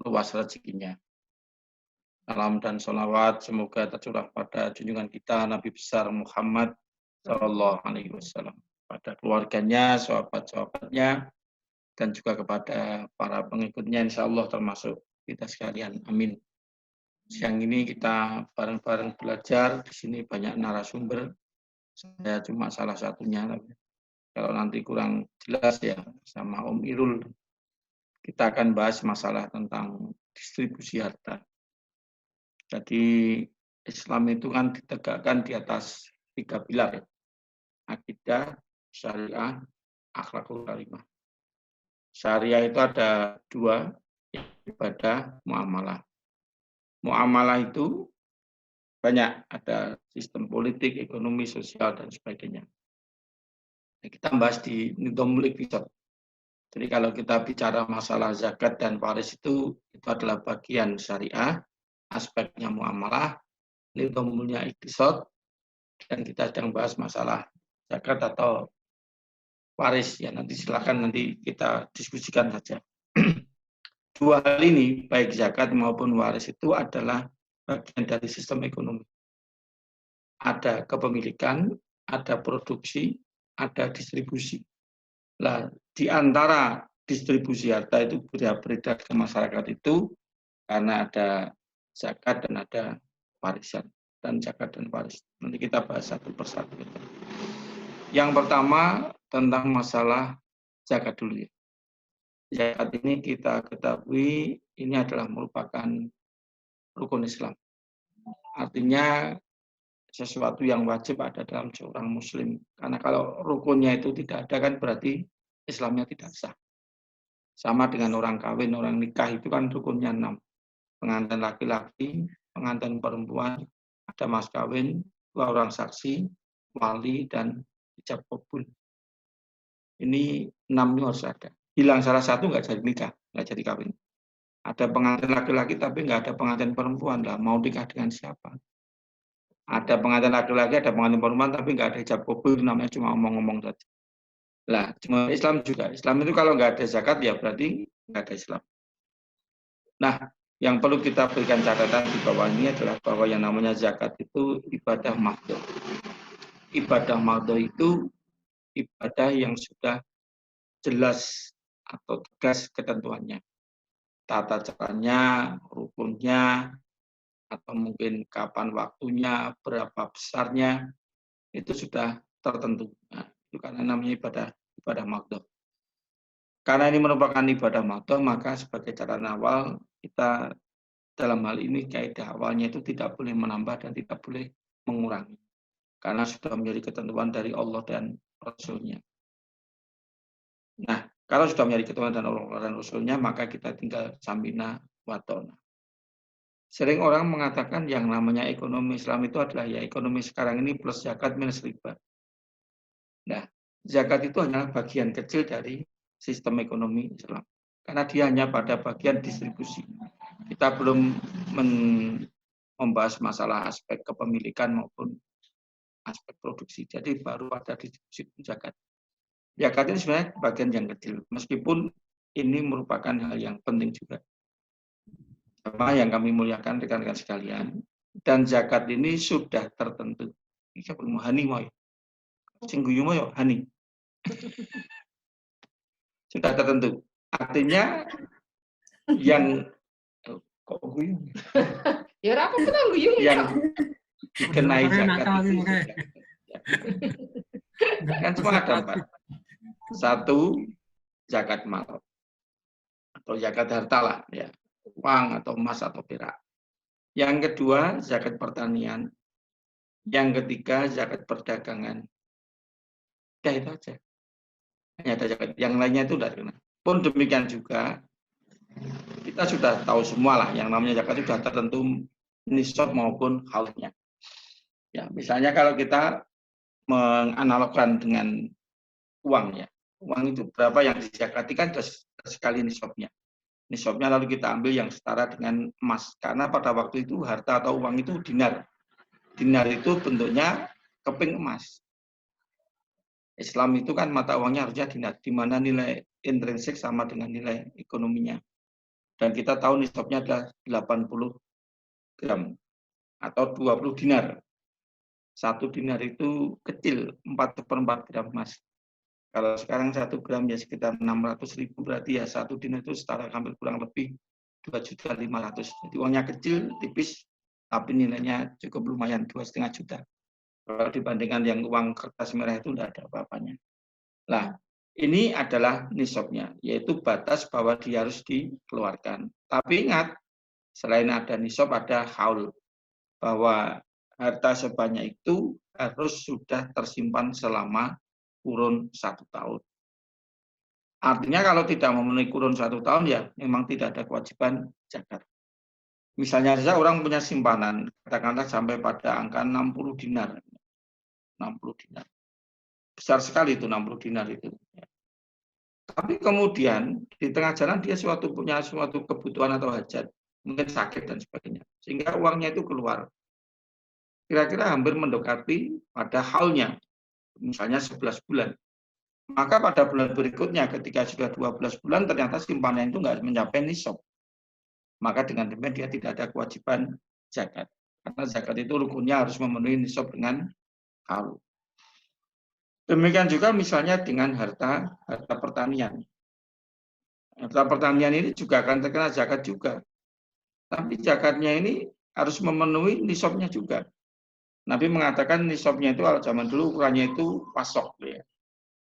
luas rezekinya. Salam dan sholawat semoga tercurah pada junjungan kita Nabi besar Muhammad Shallallahu Alaihi Wasallam, pada keluarganya, sahabat-sahabatnya, dan juga kepada para pengikutnya, insya Allah termasuk kita sekalian. Amin. Siang ini kita bareng-bareng belajar. Di sini banyak narasumber. Saya cuma salah satunya. Kalau nanti kurang jelas ya sama Om Irul. Kita akan bahas masalah tentang distribusi harta. Jadi Islam itu kan ditegakkan di atas 3 pilar ya. Akidah, syariah, akhlakul karimah. Syariah itu ada 2, ibadah, muamalah. Muamalah itu banyak, ada sistem politik, ekonomi, sosial, dan sebagainya. Kita bahas di nidham episode. Jadi kalau kita bicara masalah zakat dan waris itu adalah bagian syariah, aspeknya muamalah, nidhamnya iktisad, dan kita sedang bahas masalah zakat atau waris ya, nanti silakan nanti kita diskusikan saja. 2 hal ini baik zakat maupun waris itu adalah bagian dari sistem ekonomi. Ada kepemilikan, ada produksi, ada distribusi. Nah, di antara distribusi harta itu beredar ke masyarakat itu karena ada zakat dan ada warisan, dan zakat dan waris. Nanti kita bahas satu persatu. Yang pertama tentang masalah zakat dulu ya. Zakat ini kita ketahui ini adalah merupakan rukun Islam. Artinya sesuatu yang wajib ada dalam seorang muslim. Karena kalau rukunnya itu tidak ada kan berarti Islamnya tidak sah. Sama dengan orang kawin, orang nikah itu kan rukunnya 6. Pengantin laki-laki, pengantin perempuan, ada mas kawin, 2 orang saksi, wali, dan ijab kabul. Ini 6 ini harus ada. Hilang salah satu nggak jadi nikah, nggak jadi kawin. Ada pengantin laki-laki tapi nggak ada pengantin perempuan, lah mau nikah dengan siapa? Ada pengantin laki-laki, ada pengantin perempuan tapi nggak ada ijab kabul, namanya cuma omong-omong saja. Lah, cuma Islam juga. Islam itu kalau nggak ada zakat ya berarti nggak ada Islam. Nah, yang perlu kita berikan catatan di bawah ini adalah bahwa yang namanya zakat itu ibadah mahdhah. Ibadah mahdhah itu ibadah yang sudah jelas atau tegas ketentuannya. Tata caranya, rukunnya, atau mungkin kapan waktunya, berapa besarnya, itu sudah tertentu. Nah, itu karena namanya ibadah mahdhah. Karena ini merupakan ibadah mahdhah, maka sebagai catatan awal kita dalam hal ini kaidah awalnya itu tidak boleh menambah dan tidak boleh mengurangi. Karena sudah menjadi ketentuan dari Allah dan Rasul-Nya. Nah, kalau sudah menjadi ketentuan dari Allah dan Rasul-Nya, maka kita tinggal samina wa ta'na. Sering orang mengatakan yang namanya ekonomi Islam itu adalah ya ekonomi sekarang ini plus zakat minus riba. Nah, zakat itu hanyalah bagian kecil dari sistem ekonomi Islam. Karena dia hanya pada bagian distribusi. Kita belum membahas masalah aspek kepemilikan maupun aspek produksi. Jadi baru ada distribusi zakat. Zakat ini sebenarnya bagian yang kecil. Meskipun ini merupakan hal yang penting juga. Sama yang kami muliakan rekan-rekan sekalian. Dan zakat ini sudah tertentu. Ini siapa mau Hani mau ya? Singguyu mau ya Hani. Sudah tertentu. Artinya yang kok guyu? Ya apa kita guyu yang dikenai zakat itu kan cuma ada 4. 1, zakat mal atau zakat harta lah ya, uang atau emas atau perak. Yang kedua zakat pertanian. Yang ketiga zakat perdagangan. Ya itu aja. Hanya ada zakat. Yang lainnya itu tidak kena. Pun demikian juga kita sudah tahu semua lah yang namanya zakat sudah tertentu nisab maupun haulnya. Ya, misalnya kalau kita menganalogkan dengan uang ya. Uang itu berapa yang dizakati kan sekali nisabnya. Nisabnya lalu kita ambil yang setara dengan emas. Karena pada waktu itu harta atau uang itu dinar. Dinar itu bentuknya keping emas. Islam itu kan mata uangnya harusnya dinar, di mana nilai intrinsik sama dengan nilai ekonominya. Dan kita tahu nisabnya adalah 80 gram atau 20 dinar. 1 dinar itu kecil, 4/4 gram emas. Kalau sekarang 1 gram ya sekitar 600.000, berarti ya 1 dinar itu setara hampir kurang lebih 2.500.000. Jadi uangnya kecil, tipis, tapi nilainya cukup lumayan, 2,5 juta. Kalau dibandingkan yang uang kertas merah itu tidak ada apa-apanya. Nah, ini adalah nisabnya, yaitu batas bahwa dia harus dikeluarkan. Tapi ingat, selain ada nisab, ada haul, bahwa harta sebanyak itu harus sudah tersimpan selama kurun 1 tahun. Artinya kalau tidak memenuhi kurun 1 tahun, ya memang tidak ada kewajiban zakat. Misalnya saja orang punya simpanan, katakanlah sampai pada angka 60 dinar. 60 dinar. Besar sekali itu 60 dinar itu. Tapi kemudian di tengah jalan dia punya suatu kebutuhan atau hajat, mungkin sakit dan sebagainya. Sehingga uangnya itu keluar. Kira-kira hampir mendekati pada haulnya, misalnya 11 bulan. Maka pada bulan berikutnya ketika sudah 12 bulan ternyata simpanan itu nggak mencapai nisab. Maka dengan demikian dia tidak ada kewajiban zakat. Karena zakat itu rukunnya harus memenuhi nisab dengan haul. Demikian juga misalnya dengan harta pertanian. Harta pertanian ini juga akan terkena zakat juga. Tapi zakatnya ini harus memenuhi nisabnya juga. Nabi mengatakan nisabnya itu kalau zaman dulu ukurannya itu pasok. Ya.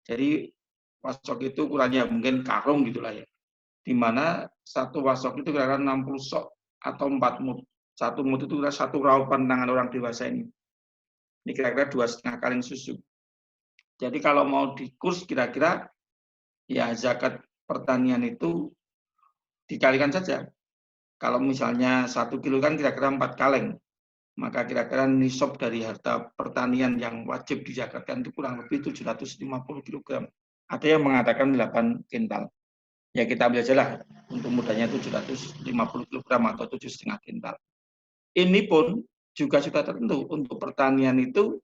Jadi pasok itu ukurannya mungkin karung gitulah ya. Di mana satu wasok itu kira-kira 60 sok atau 4 mud. 1 mud itu kira 1 raupan tangan orang dewasa ini. Ini kira-kira 2,5 kaleng susu. Jadi kalau mau dikurs kira-kira ya zakat pertanian itu dikalikan saja. Kalau misalnya 1 kilo kan kira-kira 4 kaleng. Maka kira-kira nisab dari harta pertanian yang wajib dizakatkan itu kurang lebih 750 kg. Ada yang mengatakan 8 kintal. Ya kita ambil aja lah untuk mudahnya 750 kg atau 7,5 kintal. Ini pun juga sudah tertentu. Untuk pertanian itu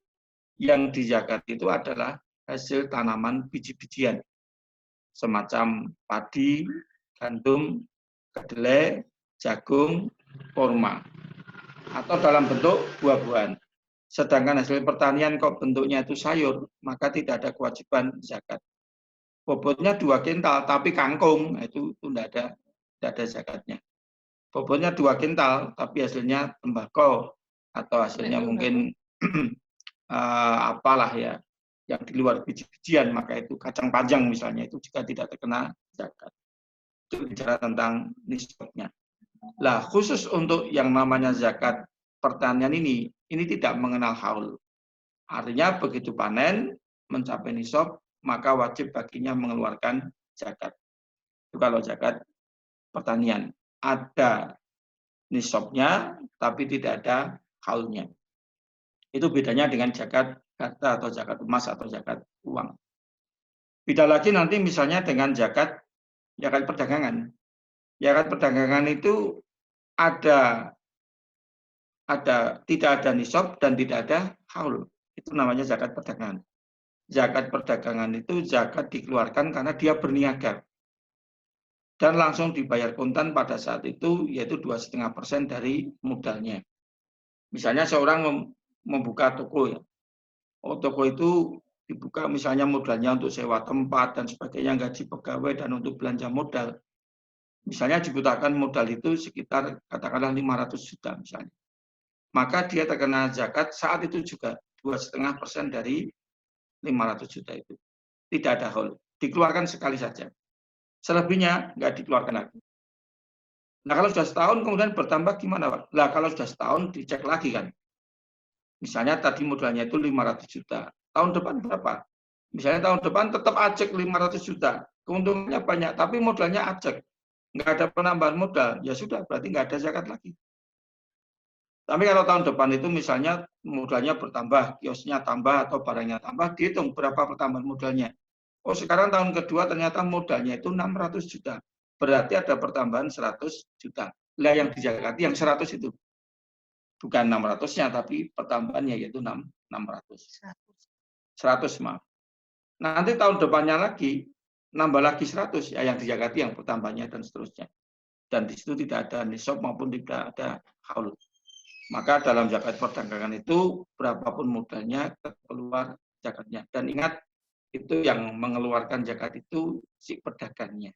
yang dizakat itu adalah hasil tanaman biji-bijian. Semacam padi, gandum, kedelai, jagung, kurma. Atau dalam bentuk buah-buahan. Sedangkan hasil pertanian kok bentuknya itu sayur, maka tidak ada kewajiban zakat. Bobotnya 2 kintal, tapi kangkung itu tidak ada zakatnya. Bobotnya 2 kintal, tapi hasilnya tembakau atau hasilnya mungkin apalah ya, yang di luar biji-bijian, maka itu kacang panjang misalnya, itu juga tidak terkena zakat. Itu bicara tentang nisabnya. Lah, khusus untuk yang namanya zakat pertanian ini tidak mengenal haul. Artinya begitu panen, mencapai nisab, maka wajib baginya mengeluarkan zakat. Itu kalau zakat pertanian. Ada nisabnya, tapi tidak ada haulnya. Itu bedanya dengan zakat harta atau zakat emas atau zakat uang. Beda lagi nanti misalnya dengan zakat perdagangan. Zakat perdagangan itu tidak ada nisab dan tidak ada haul. Itu namanya zakat perdagangan. Zakat perdagangan itu zakat dikeluarkan karena dia berniaga. Dan langsung dibayar kontan pada saat itu, yaitu 2,5% dari modalnya. Misalnya seorang membuka toko, ya. Toko itu dibuka misalnya modalnya untuk sewa tempat dan sebagainya, gaji pegawai dan untuk belanja modal. Misalnya dibutuhkan modal itu sekitar katakanlah 500 juta misalnya. Maka dia terkena zakat saat itu juga 2,5% dari 500 juta itu. Tidak ada haul. Dikeluarkan sekali saja. Selebihnya nggak dikeluarkan lagi. Nah kalau sudah setahun kemudian bertambah gimana Pak? Nah kalau sudah setahun dicek lagi kan. Misalnya tadi modalnya itu 500 juta. Tahun depan berapa? Misalnya tahun depan tetap ajek 500 juta. Keuntungannya banyak, tapi modalnya ajek. Nggak ada penambahan modal. Ya sudah, berarti nggak ada zakat lagi. Tapi kalau tahun depan itu misalnya modalnya bertambah, kiosnya tambah atau barangnya tambah, dihitung berapa pertambahan modalnya. Oh sekarang tahun kedua ternyata modalnya itu 600 juta. Berarti ada pertambahan 100 juta. Lah yang dizakati yang 100 itu. Bukan 600-nya, tapi pertambahannya yaitu 600. 100 maaf. Nanti tahun depannya lagi, nambah lagi 100, ya yang dizakati yang pertambahannya dan seterusnya. dan di situ tidak ada nisab maupun tidak ada haul. Maka dalam zakat perdagangan itu berapapun modalnya keluar zakatnya. Dan ingat, itu yang mengeluarkan zakat itu si pedagangnya,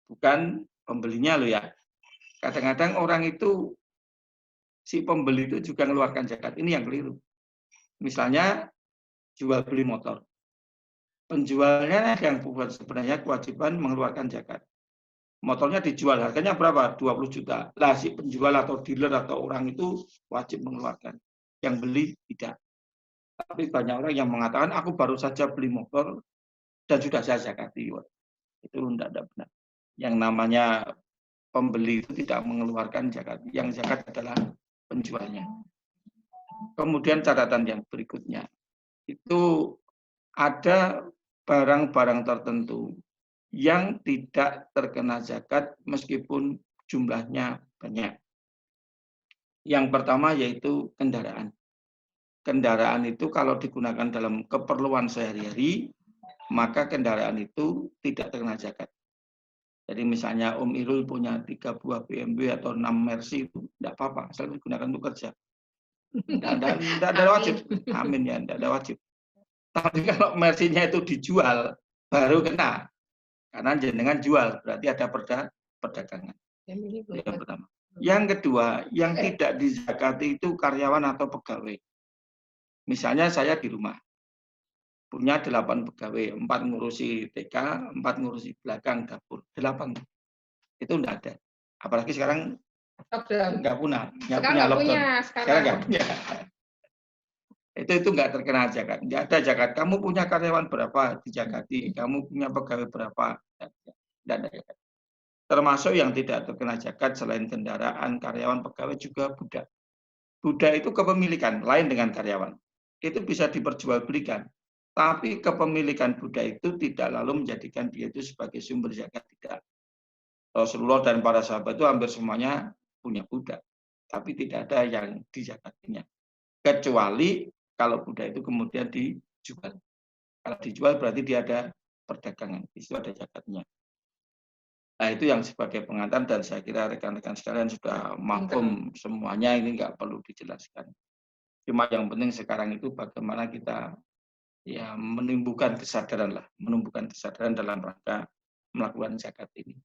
bukan pembelinya loh ya. Kadang-kadang orang itu, si pembeli itu juga mengeluarkan zakat. Ini yang keliru. Misalnya jual beli motor. Penjualnya yang sebenarnya kewajiban mengeluarkan zakat. Motornya dijual, harganya berapa? 20 juta. Lah si penjual atau dealer atau orang itu wajib mengeluarkan. Yang beli tidak. Tapi banyak orang yang mengatakan, aku baru saja beli motor dan sudah saya zakati. Itu tidak benar. Yang namanya pembeli itu tidak mengeluarkan zakat. Yang zakat adalah penjualnya. Kemudian catatan yang berikutnya, itu ada barang-barang tertentu yang tidak terkena zakat meskipun jumlahnya banyak. Yang pertama yaitu kendaraan. Kendaraan itu kalau digunakan dalam keperluan sehari-hari, maka kendaraan itu tidak terkena zakat. Jadi misalnya Om Irul punya 3 buah BMW atau 6 Mercy, itu tidak apa-apa, asal digunakan untuk kerja. Tidak ada wajib. Amin ya, tidak ada wajib. Tapi kalau Mercy-nya itu dijual, baru kena. Karena jenengan jual, berarti ada perdagangan. Yang pertama. Yang kedua, yang tidak dizakati itu karyawan atau pegawai. Misalnya saya di rumah, punya 8 pegawai, 4 ngurusi TK, 4 ngurusi belakang dapur, 8. Itu enggak ada. Apalagi sekarang enggak punya lockdown. Sekarang enggak punya. Itu enggak terkena zakat. Enggak ada zakat. Kamu punya karyawan berapa dijakati, kamu punya pegawai berapa, enggak ada zakat. Termasuk yang tidak terkena zakat selain kendaraan, karyawan, pegawai juga budak. Budak itu kepemilikan, lain dengan karyawan. Itu bisa diperjualbelikan. Tapi kepemilikan budak itu tidak lalu menjadikan dia itu sebagai sumber zakat, tidak. Rasulullah dan para sahabat itu hampir semuanya punya budak. Tapi tidak ada yang dizakatinya. Kecuali kalau budak itu kemudian dijual. Kalau dijual berarti dia ada perdagangan. Di situ ada zakatnya. Nah, itu yang sebagai pengantar dan saya kira rekan-rekan sekalian sudah mafhum semuanya, ini nggak perlu dijelaskan. Cuma yang penting sekarang itu bagaimana kita ya menumbuhkan kesadaran dalam rangka melakukan zakat ini.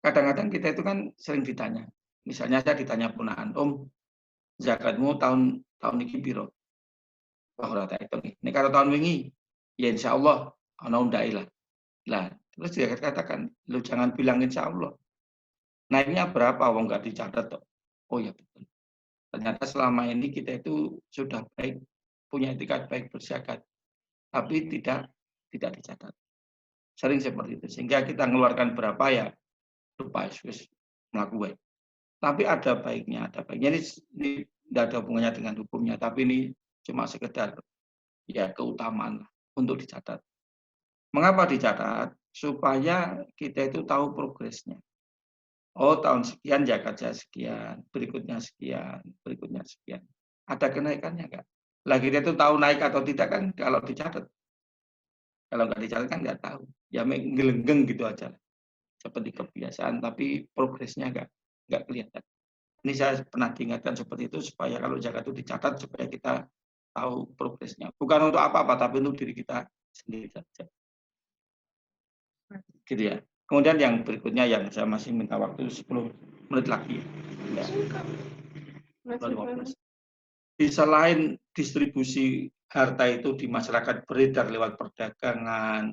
Kadang-kadang kita itu kan sering ditanya, misalnya saya ditanya punaan, Om, zakatmu tahun ini piro? Wah, ora tak hitung. Ini kalau tahun wingi, ya insya Allah, ana undai lah. Lah, terus dia katakan, lu jangan bilang insya Allah. Naiknya berapa? Wong nggak dicatat toh. Oh ya betul. Ternyata selama ini kita itu sudah baik, punya etikat baik berzakat, tapi tidak dicatat. Sering seperti itu. Sehingga kita mengeluarkan berapa ya lupa melakukan. Tapi ada baiknya. Ini tidak ada hubungannya dengan hukumnya, tapi ini cuma sekedar ya keutamaan untuk dicatat. Mengapa dicatat? Supaya kita itu tahu progresnya. Oh, tahun sekian zakat saya sekian, berikutnya sekian, berikutnya sekian. Ada kenaikannya enggak? Lah kita itu tahu naik atau tidak kan kalau dicatat. Kalau nggak dicatat kan nggak tahu. Ya ngelenggeng gitu aja. Seperti kebiasaan, tapi progresnya nggak kelihatan. Ini saya pernah diingatkan seperti itu supaya kalau zakat itu dicatat supaya kita tahu progresnya. Bukan untuk apa-apa, tapi untuk diri kita sendiri saja. Gitu ya. Kemudian yang berikutnya yang saya masih minta waktu 10 menit lagi. Ya. Di selain distribusi harta itu di masyarakat beredar lewat perdagangan,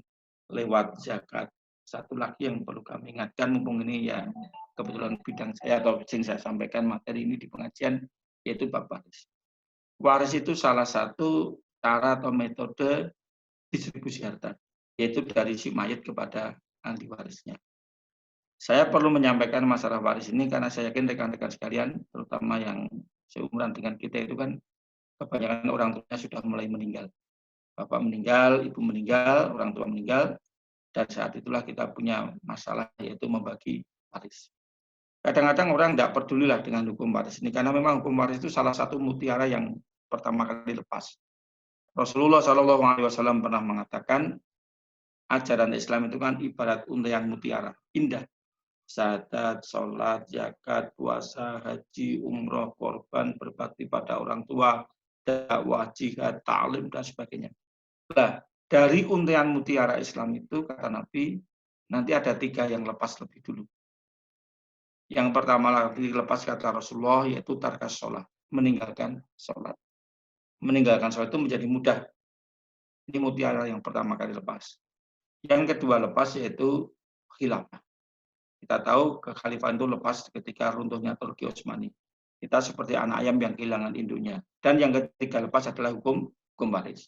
lewat zakat, satu lagi yang perlu kami ingatkan, mumpung ini ya kebetulan bidang saya atau yang saya sampaikan materi ini di pengajian, yaitu bab waris. Waris itu salah satu cara atau metode distribusi harta, yaitu dari si mayat kepada ahli warisnya. Saya perlu menyampaikan masalah waris ini karena saya yakin rekan-rekan sekalian, terutama yang seumuran dengan kita itu kan kebanyakan orang tuanya sudah mulai meninggal. Bapak meninggal, ibu meninggal, orang tua meninggal, dan saat itulah kita punya masalah yaitu membagi waris. Kadang-kadang orang tidak pedulilah dengan hukum waris ini karena memang hukum waris itu salah satu mutiara yang pertama kali lepas. Rasulullah SAW pernah mengatakan ajaran Islam itu kan ibarat unta yang mutiara, indah, Syahadat, sholat, zakat, puasa, haji, umroh, korban, berbakti pada orang tua, dakwah, jihad, ta'lim, dan sebagainya. Nah, dari untian mutiara Islam itu, kata Nabi, nanti ada 3 yang lepas lebih dulu. Yang pertama lagi lepas kata Rasulullah, yaitu tarkas sholat, meninggalkan sholat. Meninggalkan sholat itu menjadi mudah. Ini mutiara yang pertama kali lepas. Yang kedua lepas yaitu khilafah. Kita tahu kekhalifahan itu lepas ketika runtuhnya Turki Utsmani. Kita seperti anak ayam yang kehilangan induknya. Dan yang ketiga lepas adalah hukum waris.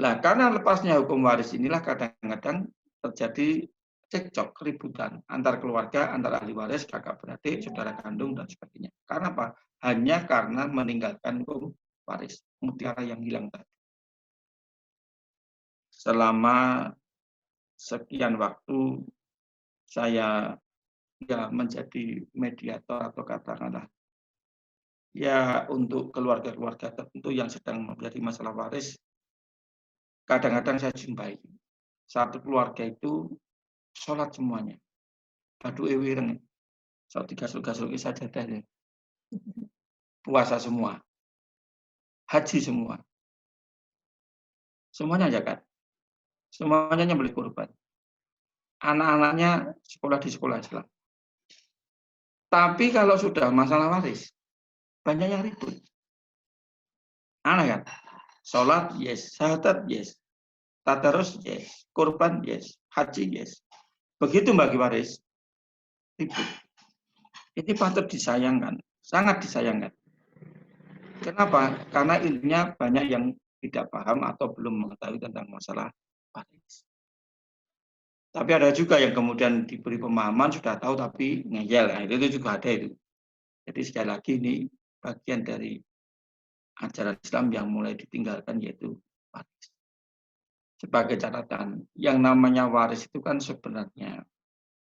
Nah, karena lepasnya hukum waris inilah kadang-kadang terjadi cekcok, keributan antar keluarga, antar ahli waris, kakak beradik, saudara kandung, dan sebagainya. Karena apa? Hanya karena meninggalkan hukum waris, mutiara yang hilang tadi. Selama sekian waktu saya menjadi mediator atau katakanlah ya untuk keluarga-keluarga tertentu yang sedang menjadi masalah waris, kadang-kadang saya jumpai satu keluarga itu sholat semuanya, padu ewireng, so tiga surga saja deh, puasa semua, haji semua, semuanya zakat, semuanya nyembelih kurban, anak-anaknya sekolah di sekolah Islam. Tapi kalau sudah masalah waris, banyak yang ribut. Aneh kan? Sholat yes, syahadat yes, tadarus yes, kurban yes, haji yes. Begitu bagi waris, ribut. Ini patut disayangkan, sangat disayangkan. Kenapa? Karena intinya banyak yang tidak paham atau belum mengetahui tentang masalah waris. Tapi ada juga yang kemudian diberi pemahaman sudah tahu tapi ngeyel. Nah, itu juga ada itu. Jadi sekali lagi ini bagian dari ajaran Islam yang mulai ditinggalkan yaitu waris. Sebagai catatan, yang namanya waris itu kan sebenarnya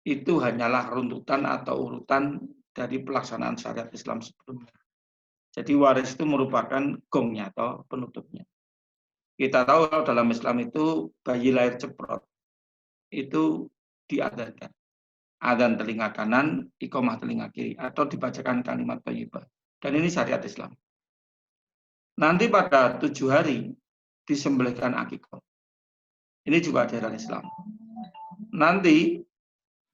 itu hanyalah runtutan atau urutan dari pelaksanaan syariat Islam sebelumnya. Jadi waris itu merupakan gongnya atau penutupnya. Kita tahu kalau dalam Islam itu bayi lahir ceprot itu diadzankan. Adzan telinga kanan, iqomah telinga kiri, atau dibacakan kalimat thayyibah. Dan ini syariat Islam. Nanti pada 7 hari disembelihkan akikah. Ini juga ajaran Islam. Nanti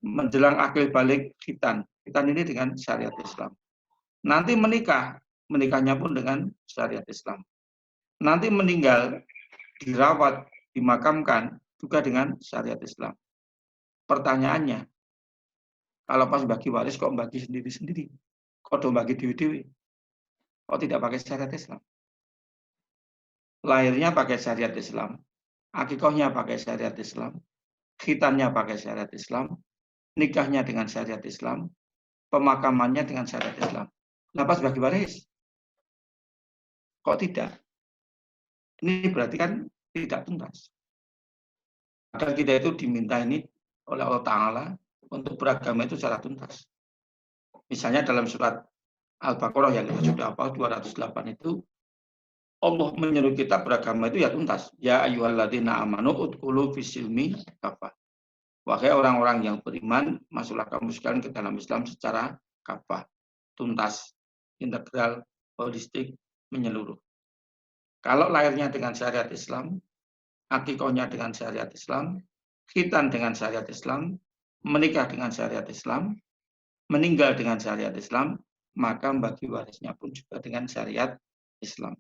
menjelang akhir balik khitan. Khitan ini dengan syariat Islam. Nanti menikah, menikahnya pun dengan syariat Islam. Nanti meninggal, dirawat, dimakamkan juga dengan syariat Islam. Pertanyaannya, kalau pas bagi waris kok bagi sendiri-sendiri? Kok dong bagi dewi-dewi? Kok tidak pakai syariat Islam? Lahirnya pakai syariat Islam, akikahnya pakai syariat Islam, khitannya pakai syariat Islam, nikahnya dengan syariat Islam, pemakamannya dengan syariat Islam. Nah, pas bagi waris, kok tidak? Ini berarti kan tidak tuntas. Padahal kita itu diminta ini oleh Allah Ta'ala untuk beragama itu secara tuntas. Misalnya dalam surat Al-Baqarah yang kita sudah hafal 208 itu, Allah menyuruh kita beragama itu ya tuntas. Ya ayyuhalladzina amanu udkhulu fis-silmi kafah. Wahai orang-orang yang beriman, masuklah kamu sekalian ke dalam Islam secara kafah, tuntas, integral, holistik, menyeluruh. Kalau lahirnya dengan syariat Islam, akikahnya dengan syariat Islam, khitan dengan syariat Islam, menikah dengan syariat Islam, meninggal dengan syariat Islam, maka bagi warisnya pun juga dengan syariat Islam.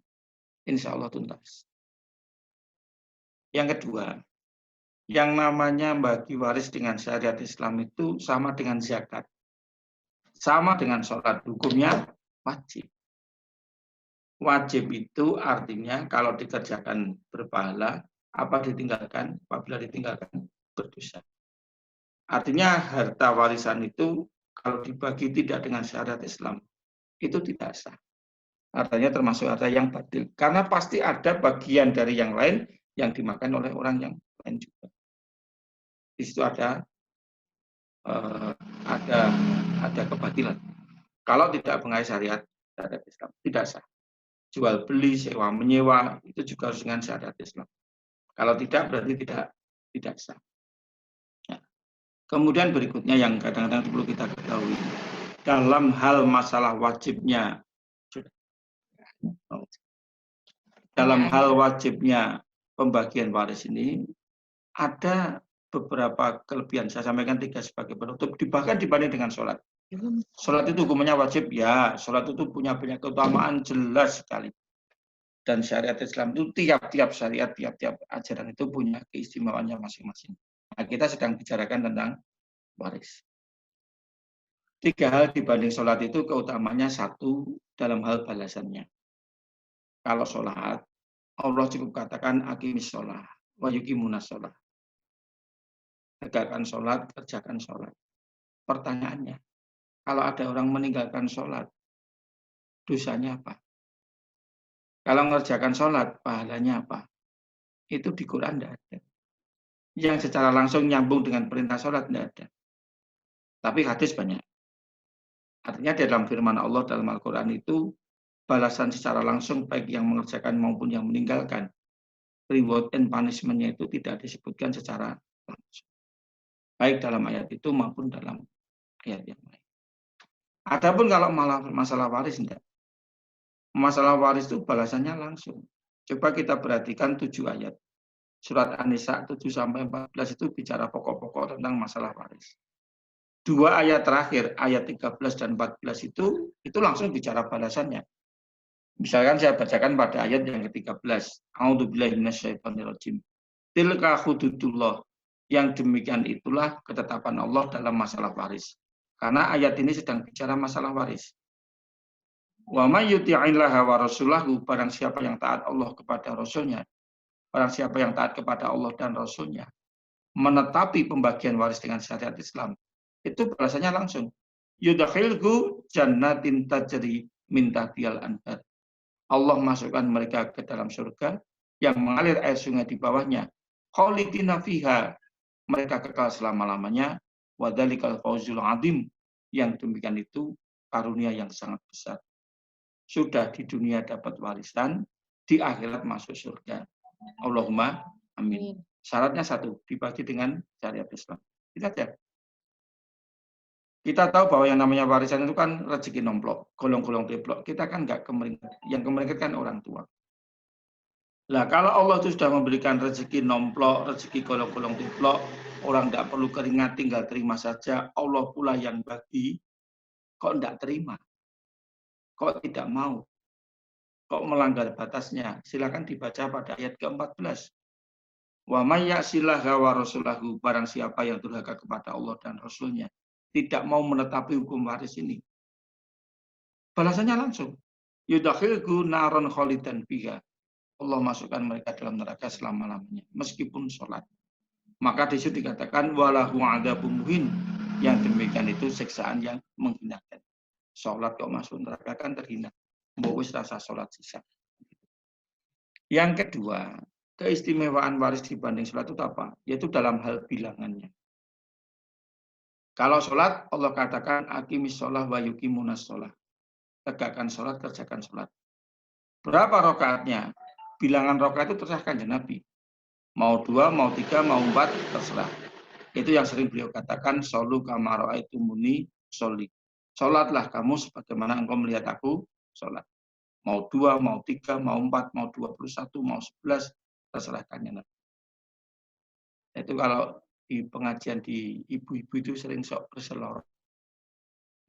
Insya Allah tuntas. Yang kedua, yang namanya bagi waris dengan syariat Islam itu sama dengan zakat. Sama dengan sholat, hukumnya wajib. Wajib itu artinya kalau dikerjakan berpahala, apa ditinggalkan, apabila ditinggalkan berdosa. Artinya harta warisan itu kalau dibagi tidak dengan syariat Islam, itu tidak sah. Artinya termasuk harta yang batil. Karena pasti ada bagian dari yang lain yang dimakan oleh orang yang lain juga. Di situ ada kebatilan. Kalau tidak mengenai syariat Islam, tidak sah. Jual beli, sewa menyewa itu juga harus dengan syariat Islam. Kalau tidak berarti tidak sah. Ya. Kemudian berikutnya yang kadang-kadang perlu kita ketahui, dalam hal masalah wajibnya, dalam hal wajibnya pembagian waris ini, ada beberapa kelebihan. Saya sampaikan 3 sebagai penutup, bahkan dibanding dengan sholat. Sholat itu hukumnya wajib, ya. Sholat itu punya banyak keutamaan jelas sekali. Dan syariat Islam itu tiap-tiap syariat, tiap-tiap ajaran itu punya keistimewaannya masing-masing. Nah, kita sedang bicarakan tentang waris. 3 hal dibanding sholat itu keutamanya 1 dalam hal balasannya. Kalau sholat, Allah cukup katakan aqimis sholah, wa yuqimunas sholah. Tegakkan sholat, kerjakan sholat. Pertanyaannya, kalau ada orang meninggalkan sholat, dosanya apa? Kalau mengerjakan sholat, pahalanya apa? Itu di Quran tidak ada. Yang secara langsung nyambung dengan perintah sholat tidak ada. Tapi hadis banyak. Artinya dalam firman Allah dalam Al-Quran itu, balasan secara langsung baik yang mengerjakan maupun yang meninggalkan, reward and punishment-nya itu tidak disebutkan secara langsung. Baik dalam ayat itu maupun dalam ayat yang lain. Adapun kalau masalah waris, tidak. Masalah waris itu balasannya langsung. Coba kita perhatikan 7 ayat. Surat An-Nisa 7-14 itu bicara pokok-pokok tentang masalah waris. 2 ayat terakhir, ayat 13 dan 14 itu langsung bicara balasannya. Misalkan saya bacakan pada ayat yang ke-13. A'udzubillahi minasyaitonirrajim. Tilka hududullah. Yang demikian itulah ketetapan Allah dalam masalah waris. Karena ayat ini sedang bicara masalah waris. Wa may yuti'illaha wa rasulahu, barang siapa yang taat Allah kepada Rasulnya, barang siapa yang taat kepada Allah dan Rasulnya, menetapi pembagian waris dengan syariat Islam, itu balasannya langsung. Yudkhilhu jannatin tajri min tahtihal anhar. Allah masukkan mereka ke dalam surga yang mengalir air sungai di bawahnya. Khalidina fiha, mereka kekal selama-lamanya. Wa dzalikal fawzul adzim, yang demikian itu karunia yang sangat besar. Sudah di dunia dapat warisan, di akhirat masuk surga. Allahumma amin. Syaratnya 1, dibagi dengan syariat Islam. Kita lihat. Kita tahu bahwa yang namanya warisan itu kan rezeki nomplok, golong-golong teplok. Kita kan nggak kemeringat. Yang kemeringat kan orang tua. Nah, kalau Allah itu sudah memberikan rezeki nomplok, rezeki golong-golong teplok, orang nggak perlu keringat, tinggal terima saja. Allah pula yang bagi. Kok nggak terima? Kok tidak mau? Kok melanggar batasnya? Silakan dibaca pada ayat ke-14. Wa may ya'sillaha wa rasulahu, barang siapa yang durhaka kepada Allah dan Rasulnya, tidak mau menetapi hukum waris ini, balasannya langsung. Yudakhilhu naron khalidan fiha. Allah masukkan mereka dalam neraka selama-lamanya, meskipun sholat. Maka di situ dikatakan walahu adzabun muhin, yang demikian itu siksaan yang menghinakan. Sholat kok masuk neraka kan terhina. Mbok wis rasa sholat sisa. Yang kedua, keistimewaan waris dibanding sholat itu apa? Yaitu dalam hal bilangannya. Kalau sholat, Allah katakan aqimis sholah wa yuqimunas sholah. Tegakkan sholat, kerjakan sholat. Berapa rakaatnya? Bilangan rakaat itu terserah Kanjeng Nabi. Mau 2, mau 3, mau 4, terserah. Itu yang sering beliau katakan, sholu kama ra'aitumuni sholli. Sholatlah kamu sebagaimana engkau melihat aku sholat. Mau 2, mau 3, mau 4, mau 21, mau 11, terserah Kanjeng Nabi. Itu kalau di pengajian di ibu-ibu itu sering sok berselor.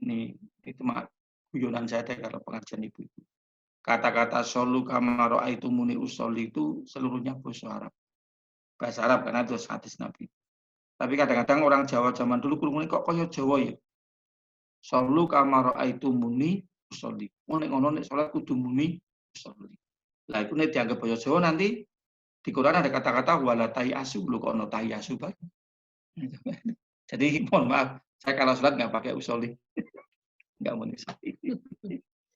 Ini itu mah guyonan saya deh kalau pengajian ibu-ibu. Kata-kata solu kama ra'aitumuni usolli itu seluruhnya bahasa Arab. Bahasa Arab karena itu hadis Nabi. Tapi kadang-kadang orang Jawa zaman dulu kurang kok kaya Jawa ya. Solu kama ra'aitumuni usolli. Nek ngono nek salat kudu muni usolli. Lah iku nek dianggap bahasa Jawa nanti di Quran ada kata-kata wala tayasu, lho kok ono tayasu Pak. Jadi mohon maaf, saya kalau sholat nggak pakai usolli. Nggak mau usolli.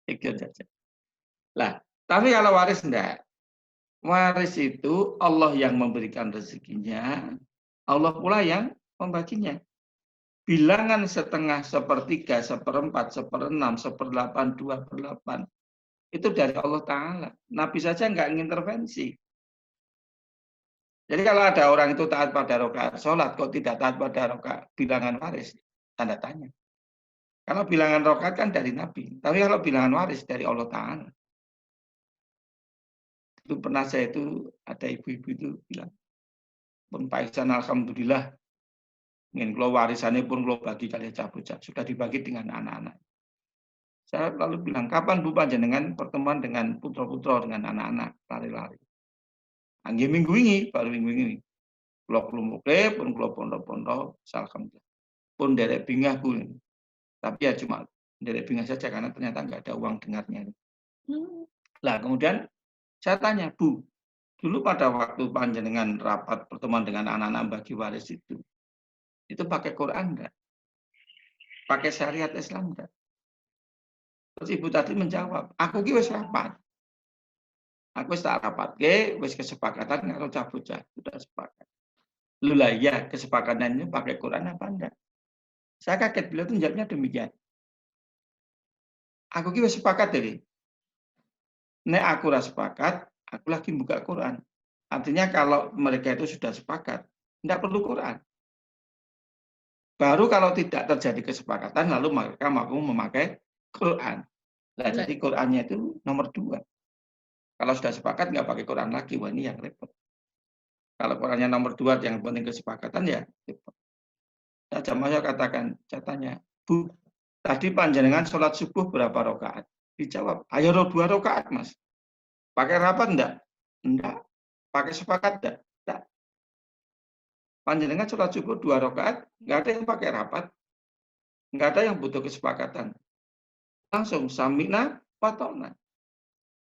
Ikut saja. Lah, tapi kalau waris enggak. Waris itu Allah yang memberikan rezekinya, Allah pula yang membaginya. Bilangan setengah, sepertiga, seperempat, seperenam, seperdelapan, 2/8. Itu dari Allah Ta'ala. Nabi saja nggak mengintervensi. Jadi kalau ada orang itu taat pada rakaat sholat, kok tidak taat pada rakaat bilangan waris, tanda tanya. Karena bilangan rakaat kan dari Nabi, tapi kalau bilangan waris dari Allah Ta'ala. Itu pernah saya itu, ada ibu-ibu itu bilang, pun Pak Iksan alhamdulillah, ingin kalau warisannya pun kalau bagi kali bocah, sudah dibagi dengan anak-anak. Saya lalu bilang, kapan Bu panjenengan pertemuan dengan putra-putra, dengan anak-anak, lari-lari. Angge minggu ini, baru minggu ini. Kalau kelumukle, pun kalau pondok-pondok, alhamdulillah. Pun derek bingah pun. Tapi ya cuma derek bingah saja, karena ternyata nggak ada uang dengarnya. Nah, kemudian saya tanya, Bu, dulu pada waktu panjenengan rapat pertemuan dengan anak-anak bagi waris itu pakai Quran enggak? Pakai syariat Islam enggak? Terus ibu tadi menjawab, aku ki wis rapat. Aku wis tak rapatke, wis kesepakatan karo bocah, sudah sepakat. Lu lah iya, kesepakatannya pakai Quran apa enggak? Saya kaget, beliau tuh jawabnya demikian. Aku ki wis sepakat dari. Nek aku ora sepakat, aku lagi buka Quran. Artinya kalau mereka itu sudah sepakat, enggak perlu Quran. Baru kalau tidak terjadi kesepakatan, lalu mereka mau memakai Quran. Nah, jadi Qurannya itu nomor 2. Kalau sudah sepakat nggak pakai Quran lagi, wah ini yang repot. Kalau Qurannya nomor 2, yang penting kesepakatan ya repot. Nah, jamaah saya katakan, saya tanya, Bu, tadi panjenengan sholat subuh berapa rakaat? Dijawab, ayo 2 rakaat, Mas. Pakai rapat enggak? Enggak. Pakai sepakat enggak? Enggak. Panjenengan sholat subuh 2 rakaat, nggak ada yang pakai rapat, nggak ada yang butuh kesepakatan. Langsung samina watona.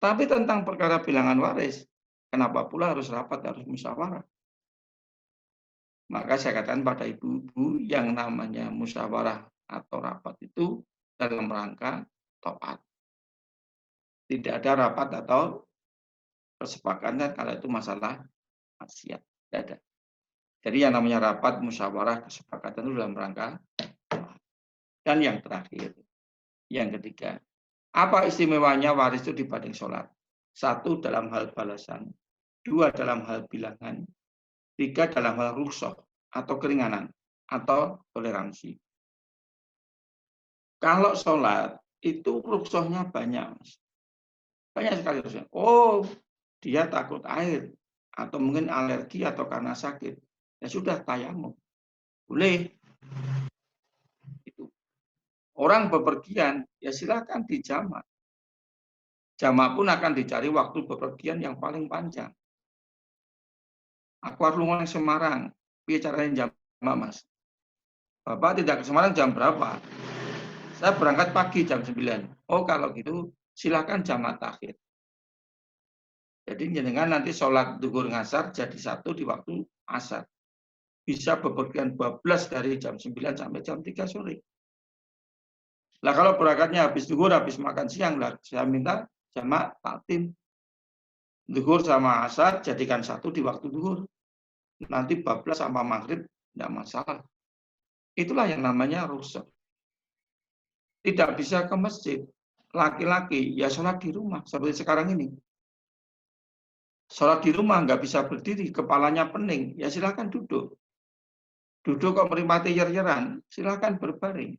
Tapi tentang perkara bilangan waris, kenapa pula harus rapat, harus musyawarah? Maka saya katakan pada ibu-ibu, yang namanya musyawarah atau rapat itu dalam rangka taat. Tidak ada rapat atau kesepakatan kalau itu masalah maksiat. Tidak ada. Jadi yang namanya rapat, musyawarah, kesepakatan itu dalam rangka taat. Dan yang terakhir, yang ketiga, apa istimewanya waris itu dibanding sholat? 1 dalam hal balasan, 2 dalam hal bilangan, 3 dalam hal rukhsah atau keringanan atau toleransi. Kalau sholat itu rukhsahnya banyak, Mas. Banyak sekali rukhsah. Oh, dia takut air atau mungkin alergi atau karena sakit. Ya sudah, tayamum. Boleh. Itu. Orang bepergian, ya silakan dijamak. Jamak pun akan dicari waktu bepergian yang paling panjang. Aku harus lunga Semarang. Piye caranya jamak, Mas? Bapak tidak ke Semarang jam berapa? Saya berangkat pagi jam 9. Oh, kalau gitu silakan jamak takhir. Jadi jenengan nanti sholat duhur ngasar jadi 1 di waktu asar. Bisa bepergian bablas dari jam 9 sampai jam 3 sore. Lah kalau berangkatnya habis duhur, habis makan siang, lah saya minta jamak takdim. Duhur sama asar jadikan 1 di waktu duhur. Nanti bablas sama maghrib tidak masalah. Itulah yang namanya rukhsah. Tidak bisa ke masjid. Laki-laki ya sholat di rumah seperti sekarang ini. Sholat di rumah nggak bisa berdiri, kepalanya pening, ya silakan duduk. Duduk kok menikmati yer-yeran, silakan berbaring.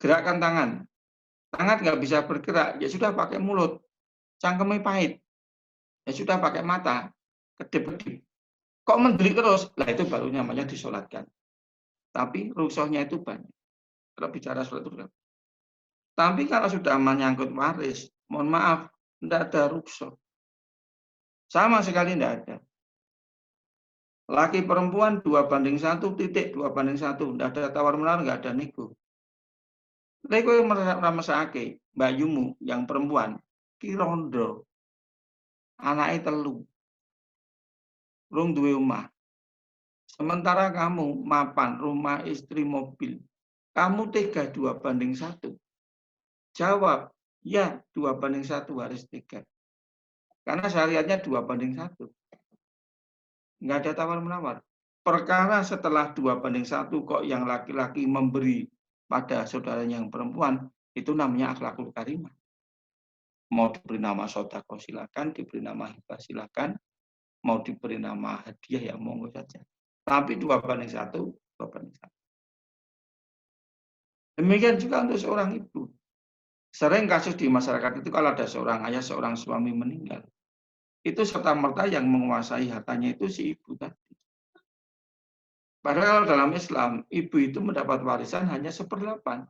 Gerakkan tangan. Tangan nggak bisa bergerak, ya sudah pakai mulut. Cangkemnya pahit, ya sudah pakai mata. Kedip-kedip. Kok mendelik terus? Lah itu baru namanya disolatkan. Tapi rukhsahnya itu banyak. Kalau bicara sholat itu. Tapi kalau sudah menyangkut waris, mohon maaf, tidak ada rukhsah. Sama sekali tidak ada. Laki perempuan 2:1, titik 2:1. Tidak ada tawar-menawar, nggak ada nego. Nego yang mesake Mbak Yumu yang perempuan, ki rondo. Anaknya telu. Rung duwe omah. Sementara kamu mapan, rumah, istri, mobil. Kamu tega 2:1. Jawab, ya 2:1 harus tega. Karena syariatnya 2:1. Nggak ada tawar-menawar. Perkara setelah 2:1 kok yang laki-laki memberi pada saudaranya yang perempuan, itu namanya akhlakul karimah. Mau diberi nama sodako silakan, diberi nama hibah silakan. mau diberi nama hadiah ya monggo saja. Tapi 2/1, 2/1. Demikian juga untuk seorang ibu. Sering kasus di masyarakat itu kalau ada seorang ayah, seorang suami meninggal, itu serta-merta yang menguasai hartanya itu si ibu tadi. Padahal dalam Islam, ibu itu mendapat warisan hanya 1/8.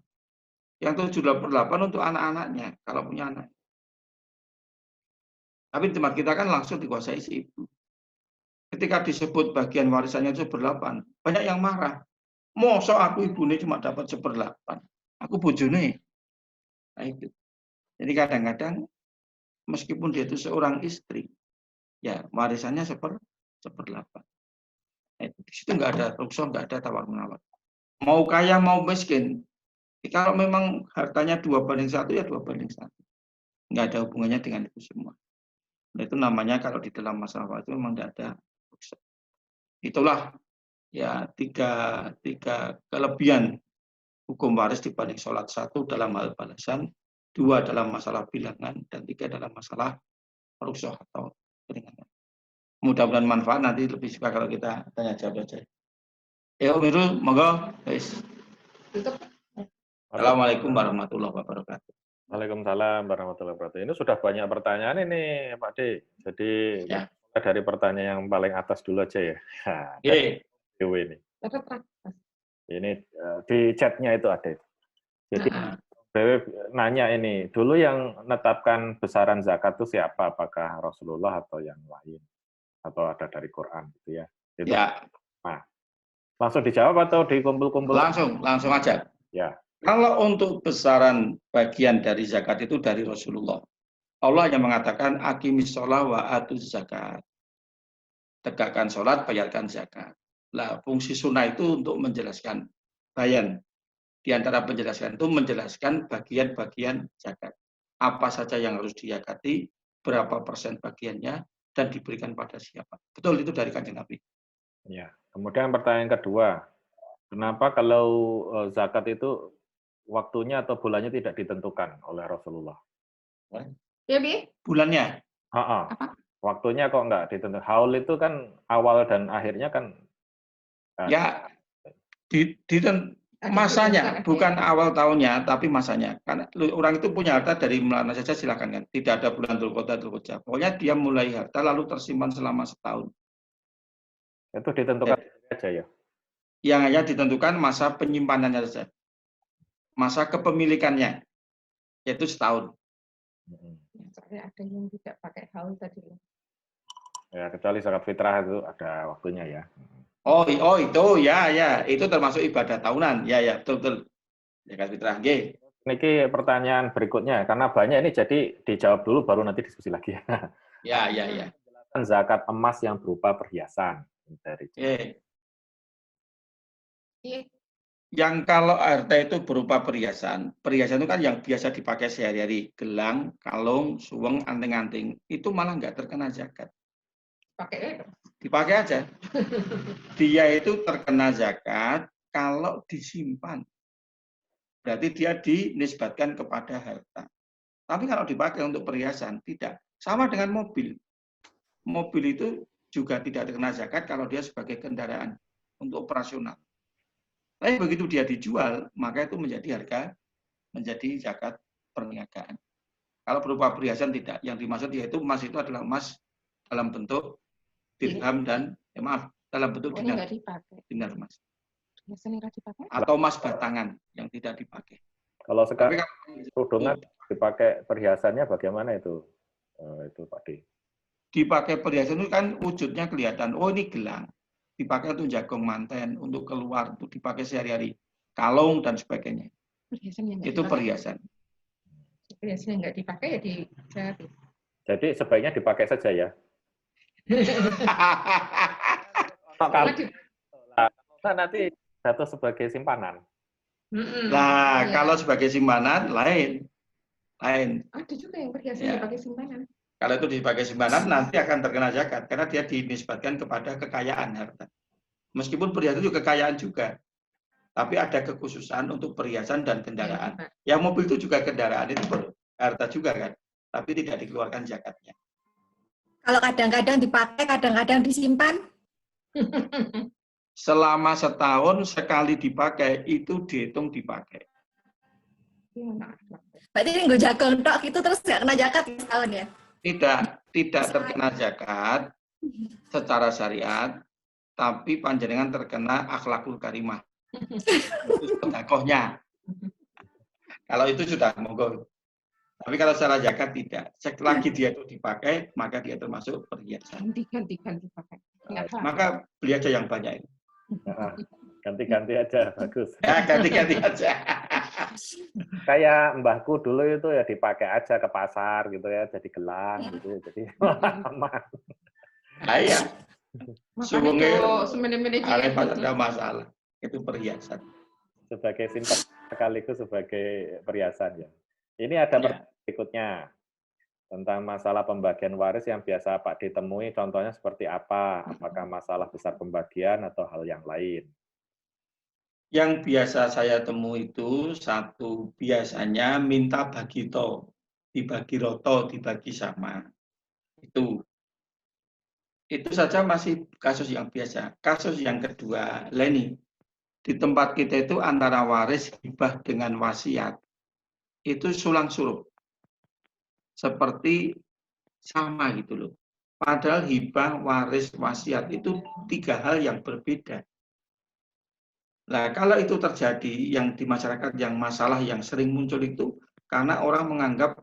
Yang 7/8 untuk anak-anaknya, kalau punya anak. Tapi di tempat kita kan langsung dikuasai si ibu. Ketika disebut bagian warisannya 1/8, banyak yang marah. Mosok aku ibunya cuma dapat 1/8. Aku bojone. Nah itu. Jadi kadang-kadang meskipun dia itu seorang istri, ya warisannya 1/8. Nah, di situ nggak ada rukso, nggak ada tawar-menawar. Mau kaya mau miskin, kalau memang hartanya 2/1 ya 2/1. Nggak ada hubungannya dengan itu semua. Nah, itu namanya kalau di dalam masalah itu memang tidak ada rukso. Itulah ya tiga kelebihan hukum waris dibanding sholat. 1 dalam hal balasan, 2 dalam masalah bilangan, dan 3 dalam masalah rukso atau keringanan. Mudah-mudahan manfaat, nanti lebih suka kalau kita tanya jawab saja. Ya Om Irul, monggo. Tutup. Assalamualaikum warahmatullahi wabarakatuh. Waalaikumsalam warahmatullahi wabarakatuh. Ini sudah banyak pertanyaan ini Pak D. Jadi Ya. dari pertanyaan yang paling atas dulu aja ya. Oke. Ini. Ini di chatnya itu ada. Jadi nanya ini, dulu yang menetapkan besaran zakat itu siapa? Apakah Rasulullah atau yang lain? Atau ada dari Quran gitu ya? Itu. Ya. Nah, langsung dijawab atau dikumpul-kumpul? Langsung aja. Ya. Kalau untuk besaran bagian dari zakat itu dari Rasulullah. Allah yang mengatakan aqimis shalah wa atuz zakat. Tegakkan sholat, bayarkan zakat. Lah, fungsi sunnah itu untuk menjelaskan bayan. Di antara penjelasan itu menjelaskan bagian-bagian zakat. Apa saja yang harus dizakati, berapa persen bagiannya, dan diberikan pada siapa. Betul, itu dari Kanjeng Nabi. Ya. Kemudian pertanyaan kedua, kenapa kalau zakat itu waktunya atau bulannya tidak ditentukan oleh Rasulullah? Ya, Bi? Bulannya? Apa? Waktunya kok nggak ditentukan? Haul itu kan awal dan akhirnya kan? Ya, masanya, bukan awal tahunnya, tapi masanya. Karena orang itu punya harta dari mana saja silakan kan. Tidak ada bulan Dzulqa'dah. Pokoknya dia mulai harta lalu tersimpan selama setahun. Itu ditentukan saja ya? Yang hanya ditentukan masa penyimpanannya saja. Masa kepemilikannya, yaitu setahun. Soalnya ada yang tidak pakai haul tadi. Ya, kecuali zakat fitrah itu ada waktunya ya. Oh itu ya, itu termasuk ibadah tahunan. Ya, betul. Zakat fitrah, nggih. Niki pertanyaan berikutnya, karena banyak ini jadi dijawab dulu baru nanti diskusi lagi. Ya. Zakat emas yang berupa perhiasan dari. Yang kalau harta itu berupa perhiasan itu kan yang biasa dipakai sehari-hari, gelang, kalung, suweng, anting-anting, itu malah nggak terkena zakat. Dipakai aja. Dia itu terkena zakat kalau disimpan. Berarti dia dinisbatkan kepada harta. Tapi kalau dipakai untuk perhiasan, tidak. Sama dengan mobil. Mobil itu juga tidak terkena zakat kalau dia sebagai kendaraan untuk operasional. Tapi begitu dia dijual, maka itu menjadi menjadi zakat perniagaan. Kalau berupa perhiasan tidak. Yang dimaksud yaitu emas itu adalah emas dalam bentuk dirham dan dalam bentuk dinar emas. Atau emas batangan yang tidak dipakai. Kalau sekarang kerudungan dipakai perhiasannya bagaimana itu? Itu Pak D. Dipakai perhiasan itu kan wujudnya kelihatan. Oh, ini gelang. Dipakai untuk jagong manten, untuk keluar, untuk dipakai sehari-hari, kalung dan sebagainya. Itu perhiasan. Perhiasan yang nggak dipakai ya dijahit. Jadi sebaiknya dipakai saja ya. Nanti jatuh sebagai simpanan. Nah, kalau sebagai simpanan lain. Ada juga yang perhiasan dipakai simpanan. Kalau itu dipakai simpanan nanti akan terkena zakat karena dia dinisbatkan kepada kekayaan harta. Meskipun perhiasan itu kekayaan juga, tapi ada kekhususan untuk perhiasan dan kendaraan. Ya mobil itu juga kendaraan, itu harta juga kan, tapi tidak dikeluarkan zakatnya. Kalau kadang-kadang dipakai, kadang-kadang disimpan. Selama setahun sekali dipakai, itu dihitung dipakai. Berarti ini gue jagung tok gitu terus nggak kena zakat setahun ya? Tidak terkena zakat secara syariat, tapi panjenengan terkena akhlakul karimah. Itu sedekahnya. Kalau itu sudah monggo. Tapi kalau secara zakat tidak. Selagi dia itu dipakai, maka dia termasuk perhiasan. Ganti pakai. Maka beli aja yang banyak. Ganti-ganti aja, bagus. Ya, ganti-ganti aja. Kayak mbahku dulu itu ya dipakai aja ke pasar gitu ya, jadi gelang gitu ya, jadi aman. Iya. Makanya semene-mene ada masalah. Itu perhiasan. Sebagai simpan sekaligus sebagai perhiasan ya. Ini ada pertanyaan berikutnya tentang masalah pembagian waris yang biasa Pak ditemui, contohnya seperti apa? Apakah masalah besar pembagian atau hal yang lain? Yang biasa saya temui itu satu, biasanya minta bagito, dibagi roto, dibagi sama. Itu saja masih kasus yang biasa. Kasus yang kedua, Leni, di tempat kita itu antara waris hibah dengan wasiat itu sulang suruh. Seperti sama gitu loh. Padahal hibah, waris, wasiat itu tiga hal yang berbeda. Nah, kalau itu terjadi yang di masyarakat yang masalah yang sering muncul itu karena orang menganggap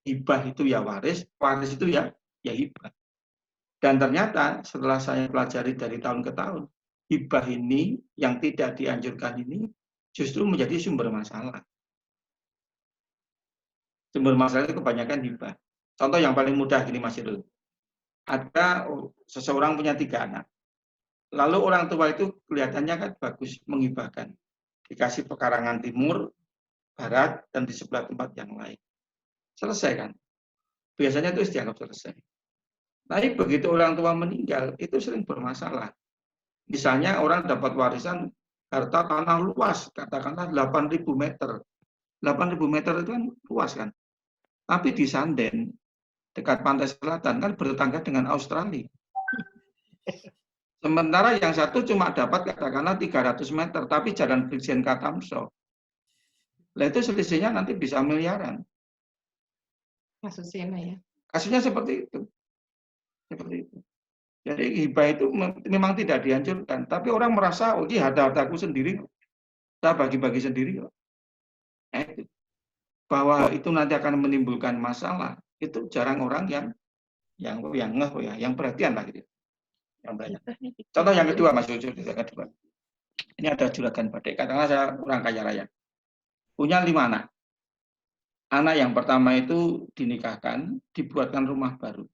hibah itu ya waris itu ya hibah. Dan ternyata setelah saya pelajari dari tahun ke tahun, hibah ini yang tidak dianjurkan ini justru menjadi sumber masalah. Sumber masalah itu kebanyakan hibah. Contoh yang paling mudah gini Mas Irul. Ada seseorang punya 3 anak. Lalu orang tua itu kelihatannya kan bagus menghibahkan. Dikasih pekarangan timur, barat, dan di sebelah tempat yang lain. Selesai kan? Biasanya itu dianggap selesai. Tapi begitu orang tua meninggal, itu sering bermasalah. Misalnya orang dapat warisan harta tanah luas, katakanlah 8.000 meter. 8.000 meter itu kan luas kan? Tapi di Sanden, dekat pantai selatan, kan bertetangga dengan Australia. Sementara yang satu cuma dapat katakanlah 300 meter, tapi jalan Brigjen Katamso. Nah itu selisihnya nanti bisa miliaran. Kasusnya ya. Kasusnya seperti itu. Seperti itu. Jadi hibah itu memang tidak dianjurkan, tapi orang merasa oh ini harta-hartaku sendiri, saya bagi-bagi sendiri. Bahwa itu nanti akan menimbulkan masalah, itu jarang orang yang ngeh ya, yang perhatian lah gitu. Contoh yang kedua, Mas Yusuf, yang kedua. Ini ada juragan badai. Katakanlah saya orang kaya raya. Punya 5 anak. Anak yang pertama itu dinikahkan, dibuatkan rumah baru.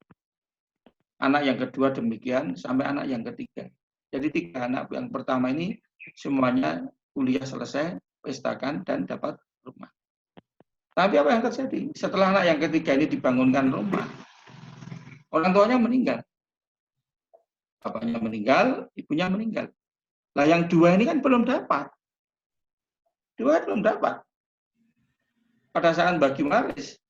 Anak yang kedua demikian, sampai anak yang ketiga. Jadi 3 anak yang pertama ini semuanya kuliah selesai, pestakan, dan dapat rumah. Tapi apa yang terjadi? Setelah anak yang ketiga ini dibangunkan rumah, orang tuanya meninggal. Bapaknya meninggal, ibunya meninggal. Nah yang 2 ini kan belum dapat. 2 belum dapat. Pada saat bagi waris,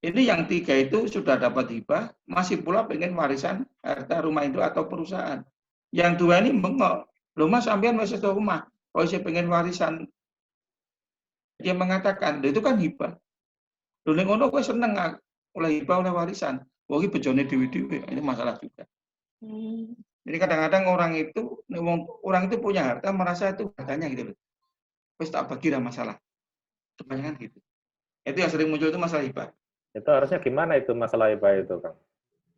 ini yang 3 itu sudah dapat hibah, masih pula pengen warisan harta rumah itu atau perusahaan. Yang 2 ini bengok, loh mas sampean masih satu rumah, kalau saya pengen warisan. Dia mengatakan, itu kan hibah. Loh ning ngono kowe seneng oleh hibah oleh warisan. Wah iki bejone dewe-dewe, ini masalah juga. Jadi kadang-kadang orang itu punya harta merasa itu hartanya gitu loh. Wis tak bagi lah masalah. Kebanyakan gitu. Itu yang sering muncul itu masalah hibah. Itu harusnya gimana itu masalah hibah itu, Kang?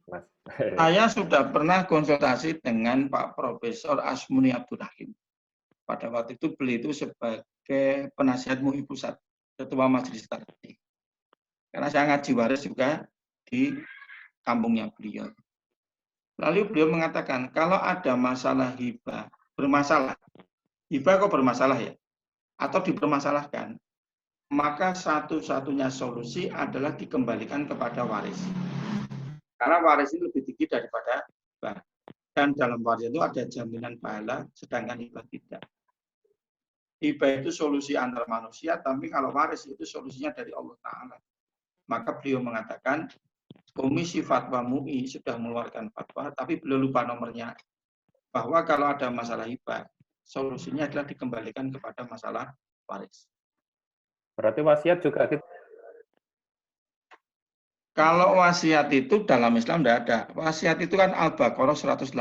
Mas. Saya sudah pernah konsultasi dengan Pak Profesor Asmuni Abdurrahim. Pada waktu itu beliau itu sebagai penasihat MUI Pusat, Ketua Majelis Tarikh. Karena saya ngaji waris juga di kampungnya beliau. Lalu beliau mengatakan, kalau ada masalah hibah, bermasalah. Hibah kok bermasalah ya? Atau dipermasalahkan, maka satu-satunya solusi adalah dikembalikan kepada waris. Karena waris ini lebih tinggi daripada hibah. Dan dalam waris itu ada jaminan pahala, sedangkan hibah tidak. Hibah itu solusi antar manusia, tapi kalau waris itu solusinya dari Allah Ta'ala. Maka beliau mengatakan, Komisi Fatwa MUI sudah mengeluarkan fatwa, tapi belum lupa nomornya, bahwa kalau ada masalah hibah, solusinya adalah dikembalikan kepada masalah waris. Berarti wasiat juga gitu. Kalau wasiat itu dalam Islam tidak ada. Wasiat itu kan Al-Baqarah 180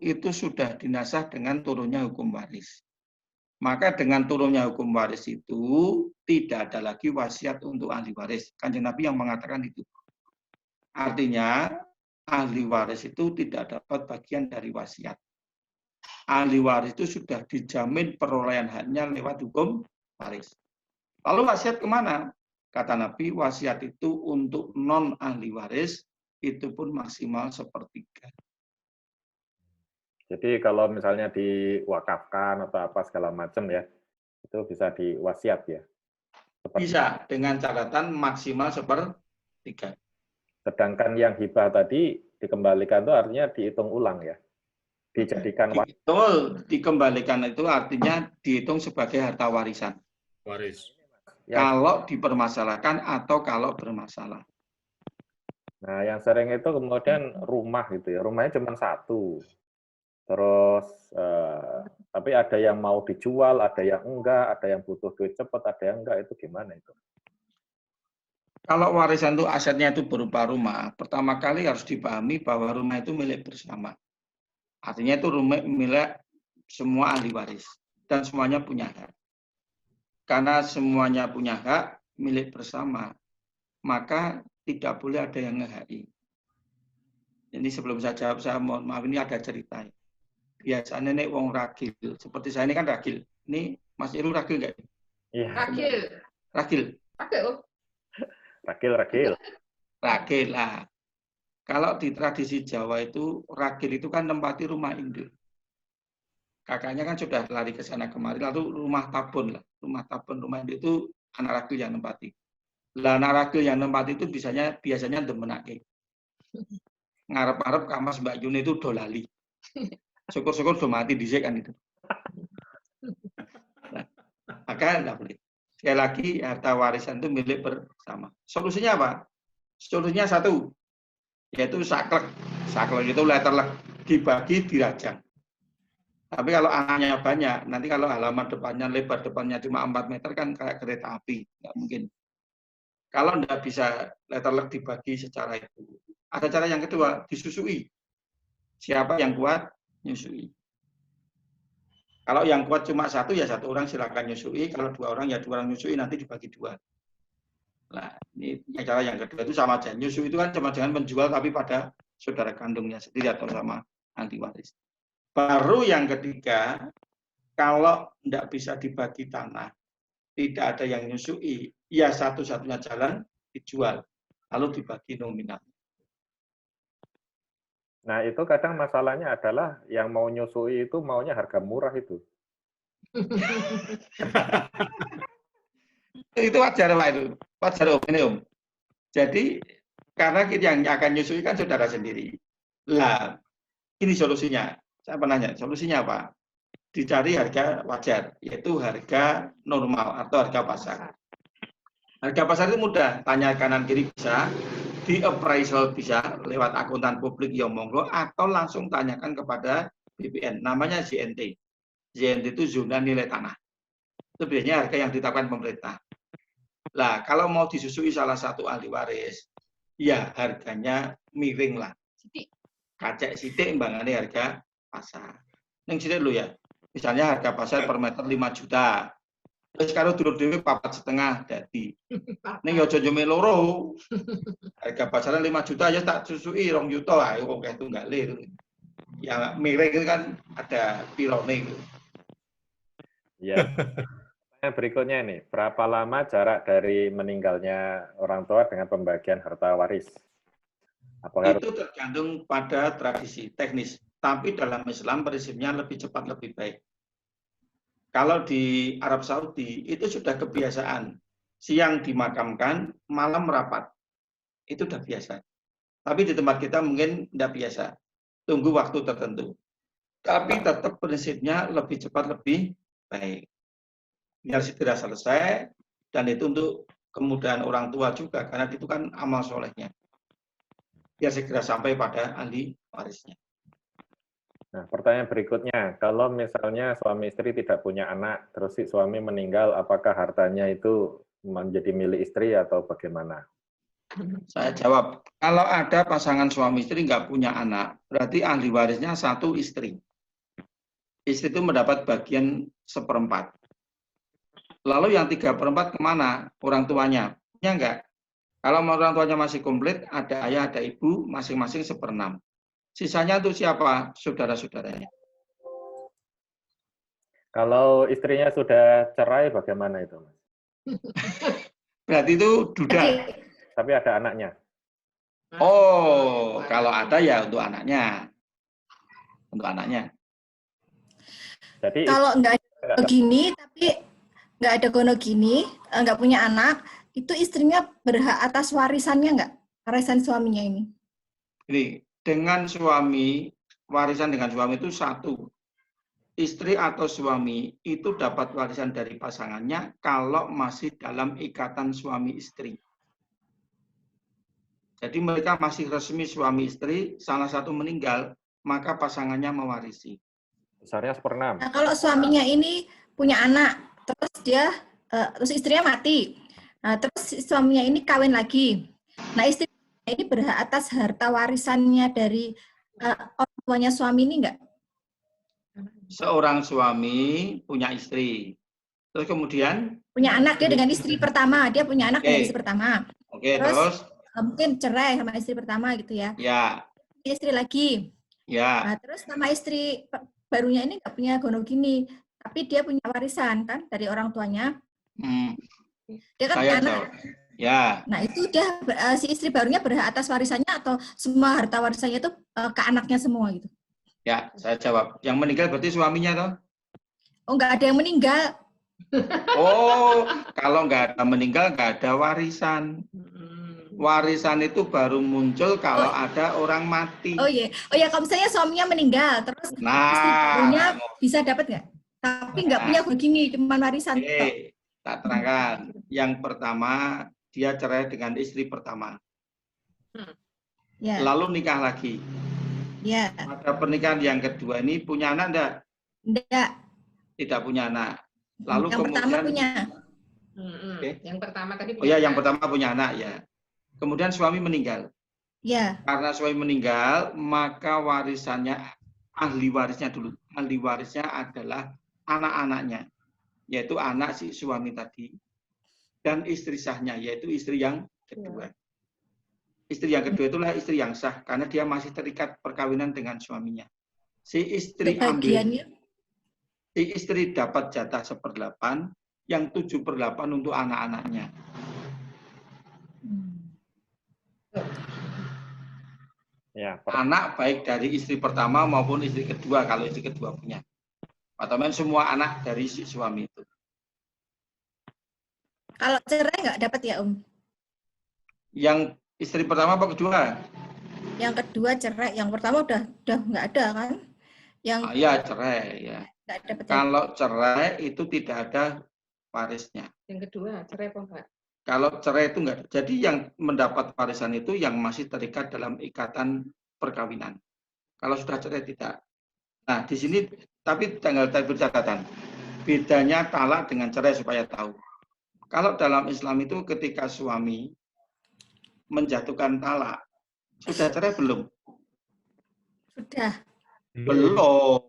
itu sudah dinasah dengan turunnya hukum waris. Maka dengan turunnya hukum waris itu tidak ada lagi wasiat untuk ahli waris. Kanjeng Nabi yang mengatakan itu. Artinya ahli waris itu tidak dapat bagian dari wasiat. Ahli waris itu sudah dijamin perolehan haknya lewat hukum waris. Lalu wasiat kemana? Kata Nabi, wasiat itu untuk non ahli waris itu pun maksimal 1/3. Jadi kalau misalnya diwakafkan atau apa segala macam ya, itu bisa diwasiat ya. Bisa dengan catatan maksimal 1/3. Sedangkan yang hibah tadi dikembalikan itu artinya dihitung ulang ya. Dijadikan wasiat. Betul, dikembalikan itu artinya dihitung sebagai harta warisan. Waris. Kalau dipermasalahkan atau kalau bermasalah. Nah, yang sering itu kemudian rumah gitu ya. Rumahnya cuma satu. Terus, tapi ada yang mau dijual, ada yang enggak, ada yang butuh duit cepat, ada yang enggak. Itu gimana itu? Kalau warisan itu asetnya itu berupa rumah, pertama kali harus dipahami bahwa rumah itu milik bersama. Artinya itu rumah milik semua ahli waris. Dan semuanya punya hak. Karena semuanya punya hak milik bersama, maka tidak boleh ada yang nge-HI. Jadi sebelum saya jawab, saya mohon maaf, ini ada cerita. Biasanya nih wong ragil, seperti saya ini kan ragil. Ini Mas Irul ragil nggak? Iya, Ragil. Ragil. Ragil. ragil. Ragil lah. Kalau di tradisi Jawa itu, ragil itu kan nempati rumah induk. Kakaknya kan sudah lari ke sana kemari, lalu rumah tabun lah. Rumah tabun, rumah induk itu anak ragil yang nempati. Lah anak ragil yang nempati itu biasanya demenake. Ngarep-ngarep kamas Mbak Yuni itu dolali. Syukur-syukur udah mati dhisik kan itu. Nah, maka enggak boleh. Sekali lagi harta warisan itu milik bersama. Solusinya apa? Solusinya satu, yaitu saklek. Saklek itu letterlek, dibagi dirajang. Tapi kalau anaknya banyak, nanti kalau halaman depannya lebar depannya cuma 4 meter kan kayak kereta api, nggak mungkin. Kalau nggak bisa letterlek dibagi secara itu. Ada cara yang kedua, disusui. Siapa yang kuat, nyusui. Kalau yang kuat cuma satu, ya satu orang silakan nyusui. Kalau 2 orang, ya 2 orang nyusui, nanti dibagi 2. Nah, ini cara yang kedua itu sama aja. Nyusui itu kan cuma jangan menjual, tapi pada saudara kandungnya sendiri atau sama ahli waris. Baru yang ketiga, kalau tidak bisa dibagi tanah, tidak ada yang nyusui, ya satu-satunya jalan dijual, lalu dibagi nominal. Nah, itu kadang masalahnya adalah yang mau nyusui itu maunya harga murah itu. Itu wajar Pak itu, wajar Om. Jadi karena yang akan nyusui kan saudara sendiri. Lah, ini solusinya. Saya penanya, solusinya apa? Dicari harga wajar, yaitu harga normal atau harga pasar. Harga pasar itu mudah, tanya kanan kiri bisa, di appraisal bisa, lewat akuntan publik yang monggo, atau langsung tanyakan kepada BPN, namanya ZNT. ZNT itu zona nilai tanah. Itu biasanya harga yang ditetapkan pemerintah. Lah, kalau mau disusui salah satu ahli waris, ya harganya miring lah. Kacek sidik mbangane harga pasar. Neng sidik dulu ya. Misalnya harga pasar per meter 5 juta. Terus kalau dulu dewe 4,5 dadi. Neng yo aja njome loro. Harga pasaran 5 juta aja tak susui 2 juta ae wong kae tunggale. Ya miring itu kan ada pirone itu. Ya. Berikutnya ini, berapa lama jarak dari meninggalnya orang tua dengan pembagian harta waris? Apakah itu tergantung pada tradisi teknis. Tapi dalam Islam prinsipnya lebih cepat lebih baik. Kalau di Arab Saudi itu sudah kebiasaan. Siang dimakamkan, malam merapat. Itu sudah biasa. Tapi di tempat kita mungkin tidak biasa. Tunggu waktu tertentu. Tapi tetap prinsipnya lebih cepat lebih baik. Biar segera selesai. Dan itu untuk kemudahan orang tua juga. Karena itu kan amal solehnya. biar segera sampai pada ahli warisnya. Nah, pertanyaan berikutnya, kalau misalnya suami istri tidak punya anak, terus si suami meninggal, apakah hartanya itu menjadi milik istri atau bagaimana? Saya jawab, kalau ada pasangan suami istri nggak punya anak, berarti ahli warisnya satu istri. Istri itu mendapat bagian 1/4. Lalu yang 3/4 kemana? Orang tuanya. Punya nggak? Kalau orang tuanya masih komplit, ada ayah, ada ibu, masing-masing 1/6. Sisanya untuk siapa? Saudara-saudaranya. Kalau istrinya sudah cerai, bagaimana itu, Mas? Berarti itu duda. Tapi ada anaknya. Oh, kalau ada ya untuk anaknya. Untuk anaknya. Jadi Kalau nggak ada gini, tapi nggak ada gono gini, nggak punya anak, itu istrinya berhak atas warisannya nggak? Warisan suaminya ini. Ini dengan suami, warisan dengan suami itu satu. Istri atau suami itu dapat warisan dari pasangannya kalau masih dalam ikatan suami istri. Jadi mereka masih resmi suami istri, salah satu meninggal, maka pasangannya mewarisi. besarnya 1/6. Nah, kalau suaminya ini punya anak, terus istrinya mati, nah, terus suaminya ini kawin lagi. Nah, istrinya ini berhak atas harta warisannya dari orang tuanya suami ini enggak? Seorang suami punya istri, terus kemudian Punya anak dia dengan istri pertama, dia punya anak dengan istri pertama. Oke, Terus terus mungkin cerai sama istri pertama gitu ya. ya, Istri lagi. ya, Nah, terus sama istri barunya ini nggak punya gono gini, tapi dia punya warisan kan dari orang tuanya. Dia kan punya saya anak. jawab. Ya, Nah, itu dia si istri barunya berhak atas warisannya atau semua harta warisannya itu ke anaknya semua gitu. ya, saya jawab. Yang meninggal berarti suaminya toh? Oh, nggak ada yang meninggal. Oh, kalau nggak ada meninggal nggak ada warisan. Warisan itu baru muncul kalau ada orang mati. Oh iya, kalau misalnya suaminya meninggal, terus istri barunya bisa dapat nggak? Tapi nggak punya begini, cuma warisan. Tak terangkan. Yang pertama, dia cerai dengan istri pertama. Ya. Lalu nikah lagi. Ya. Pada pernikahan yang kedua ini punya anak enggak? Enggak. Tidak punya anak. Lalu yang kemudian pertama punya. Yang pertama tadi punya. Oh ya, yang pertama punya anak ya. Kemudian suami meninggal. Ya. Karena suami meninggal, maka warisannya ahli warisnya dulu. Ahli warisnya adalah anak-anaknya, yaitu anak si suami tadi dan istri sahnya, yaitu istri yang kedua. Istri yang kedua itulah istri yang sah karena dia masih terikat perkawinan dengan suaminya. Si istri si istri dapat jatah 1/8, yang 7/8 untuk anak-anaknya. Ya, anak baik dari istri pertama maupun istri kedua kalau istri kedua punya. Atau semua anak dari si suami itu. Kalau cerai nggak dapat ya, Om? Yang istri pertama apa kedua? Yang kedua cerai, yang pertama udah nggak ada kan? Yang ya cerai ya. Nggak dapat. Kalau cerai itu tidak ada warisnya. Yang kedua cerai apa enggak? Kalau cerai itu enggak. Jadi yang mendapat warisan itu yang masih terikat dalam ikatan perkawinan. Kalau sudah cerai tidak. Nah, di sini tapi tinggal catatan. Bedanya talak dengan cerai supaya tahu. Kalau dalam Islam itu ketika suami menjatuhkan talak, sudah cerai belum? Sudah. Belum.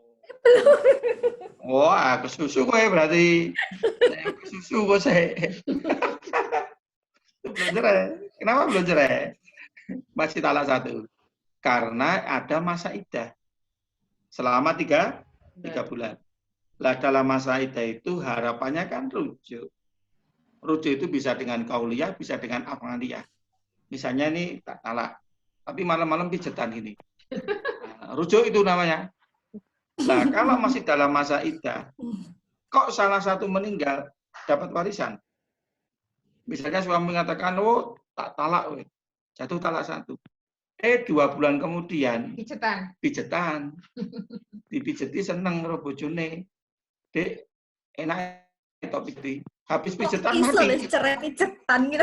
Wah, kesusu gue berarti. Kesusu gue saya. Belum cerai. Kenapa belum cerai? Masih talak 1. Karena ada masa iddah. Selama 3 bulan. Lah dalam masa iddah itu harapannya kan rujuk. Rujuk itu bisa dengan kauliyah, bisa dengan afaliyah. Misalnya ini tak talak, tapi malam-malam pijetan gini. Nah, rujuk itu namanya. Nah, kalau masih dalam masa iddah, kok salah satu meninggal dapat warisan? Misalnya suami mengatakan, oh tak talak, jatuh talak 1. 2 bulan kemudian pijetan. Dipijeti seneng karo bojone. Dek, enak topik iki. Habis pijetan mati. Cerai pijetan gitu.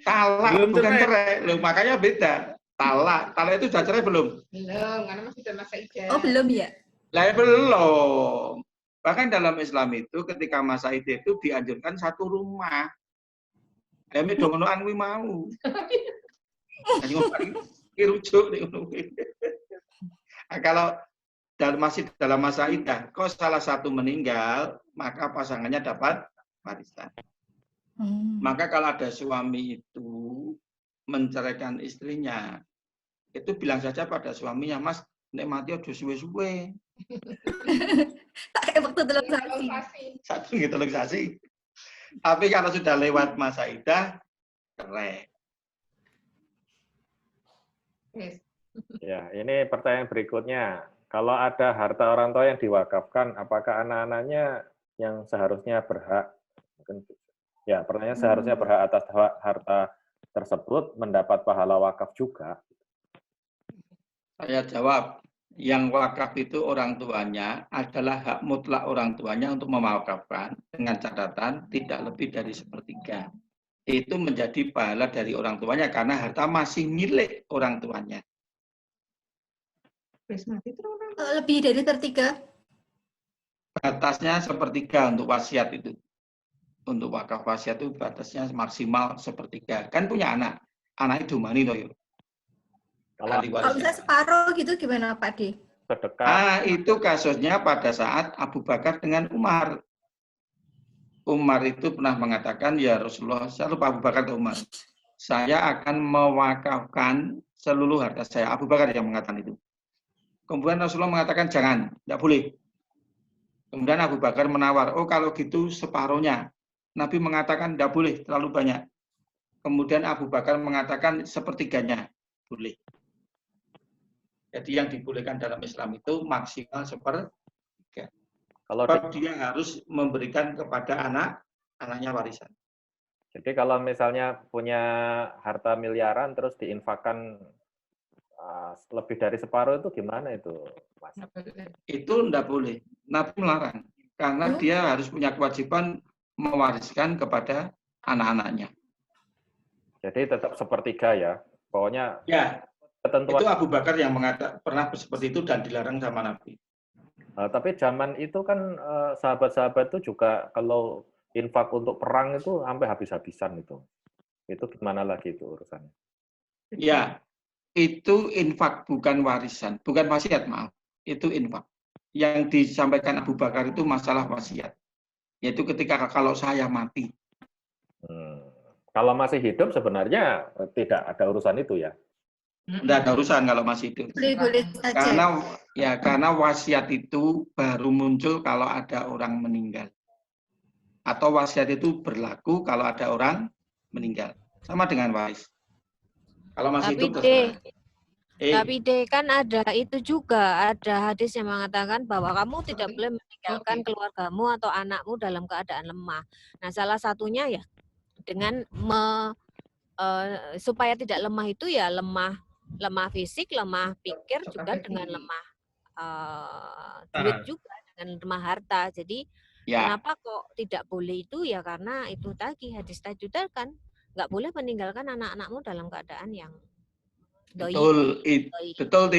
Talak bukan cerai. Loh, makanya beda. Talak itu sudah cerai belum? Belum, karena masih dalam masa idah. Oh, belum ya? Lah belum. Bahkan dalam Islam itu ketika masa idah itu dianjurkan satu rumah. Kami dongonoan kuwi mau. Rujuk kalau masih dalam masa idah, kok salah satu meninggal, maka pasangannya dapat warisan. Maka kalau ada suami itu menceraikan istrinya, itu bilang saja pada suaminya, Mas, nek mati aja suwe-suwe. Tak kayak waktu telur sasi. Satu gitu sasi. Tapi kalau sudah lewat masa idah, cerai. Yes. Ya, ini pertanyaan berikutnya. Kalau ada harta orang tua yang diwakafkan, apakah anak-anaknya yang seharusnya berhak? Ya, pertanyaan seharusnya berhak atas harta tersebut mendapat pahala wakaf juga. Saya jawab, yang wakaf itu orang tuanya adalah hak mutlak orang tuanya untuk mewakafkan dengan catatan tidak lebih dari 1/3. Itu menjadi pahala dari orang tuanya karena harta masih milik orang tuanya. Lebih dari 1/3? Batasnya 1/3 untuk wasiat itu. Untuk wakaf wasiat itu batasnya maksimal 1/3. Kan punya anak. Anak itu mani loh yuk. Kalau misalnya separuh gitu gimana Pak D? Nah, itu kasusnya pada saat Abu Bakar dengan Umar. Umar itu pernah mengatakan, ya Rasulullah, saya lupa Abu Bakar atau Umar, saya akan mewakafkan seluruh harta saya. Abu Bakar yang mengatakan itu. Kemudian Rasulullah mengatakan, jangan, tidak boleh. Kemudian Abu Bakar menawar, oh kalau gitu separuhnya. Nabi mengatakan, tidak boleh, terlalu banyak. Kemudian Abu Bakar mengatakan, 1/3-nya, boleh. Jadi yang dibolehkan dalam Islam itu maksimal 1/3. Kalau dia harus memberikan kepada anaknya warisan. Jadi kalau misalnya punya harta miliaran terus diinfakkan lebih dari separuh itu gimana itu, Mas? Itu tidak boleh. Nabi melarang. Karena dia harus punya kewajiban mewariskan kepada anak-anaknya. Jadi tetap 1/3 ya? Pokoknya ya, ketentuan. Itu Abu Bakar yang pernah seperti itu dan dilarang sama Nabi. Tapi zaman itu kan sahabat-sahabat itu juga kalau infak untuk perang itu sampai habis-habisan itu. Itu gimana lagi itu urusannya? Ya, itu infak bukan warisan, bukan wasiat, maaf. Itu infak. Yang disampaikan Abu Bakar itu masalah wasiat. Yaitu ketika kalau saya mati. Kalau masih hidup sebenarnya tidak ada urusan itu ya? Tidak ada urusan kalau masih hidup. Boleh saja. Karena wasiat itu baru muncul kalau ada orang meninggal. Atau wasiat itu berlaku kalau ada orang meninggal. Sama dengan waris. Kalau masih hidup tapi kan ada itu juga, ada hadis yang mengatakan bahwa kamu tidak boleh meninggalkan keluargamu atau anakmu dalam keadaan lemah. Nah, salah satunya ya dengan supaya tidak lemah itu ya lemah fisik, lemah pikir, juga dengan lemah duit juga, dengan lemah harta. Jadi kenapa kok tidak boleh itu ya karena itu tadi hadis tadi kan nggak boleh meninggalkan anak-anakmu dalam keadaan yang doi. Betul.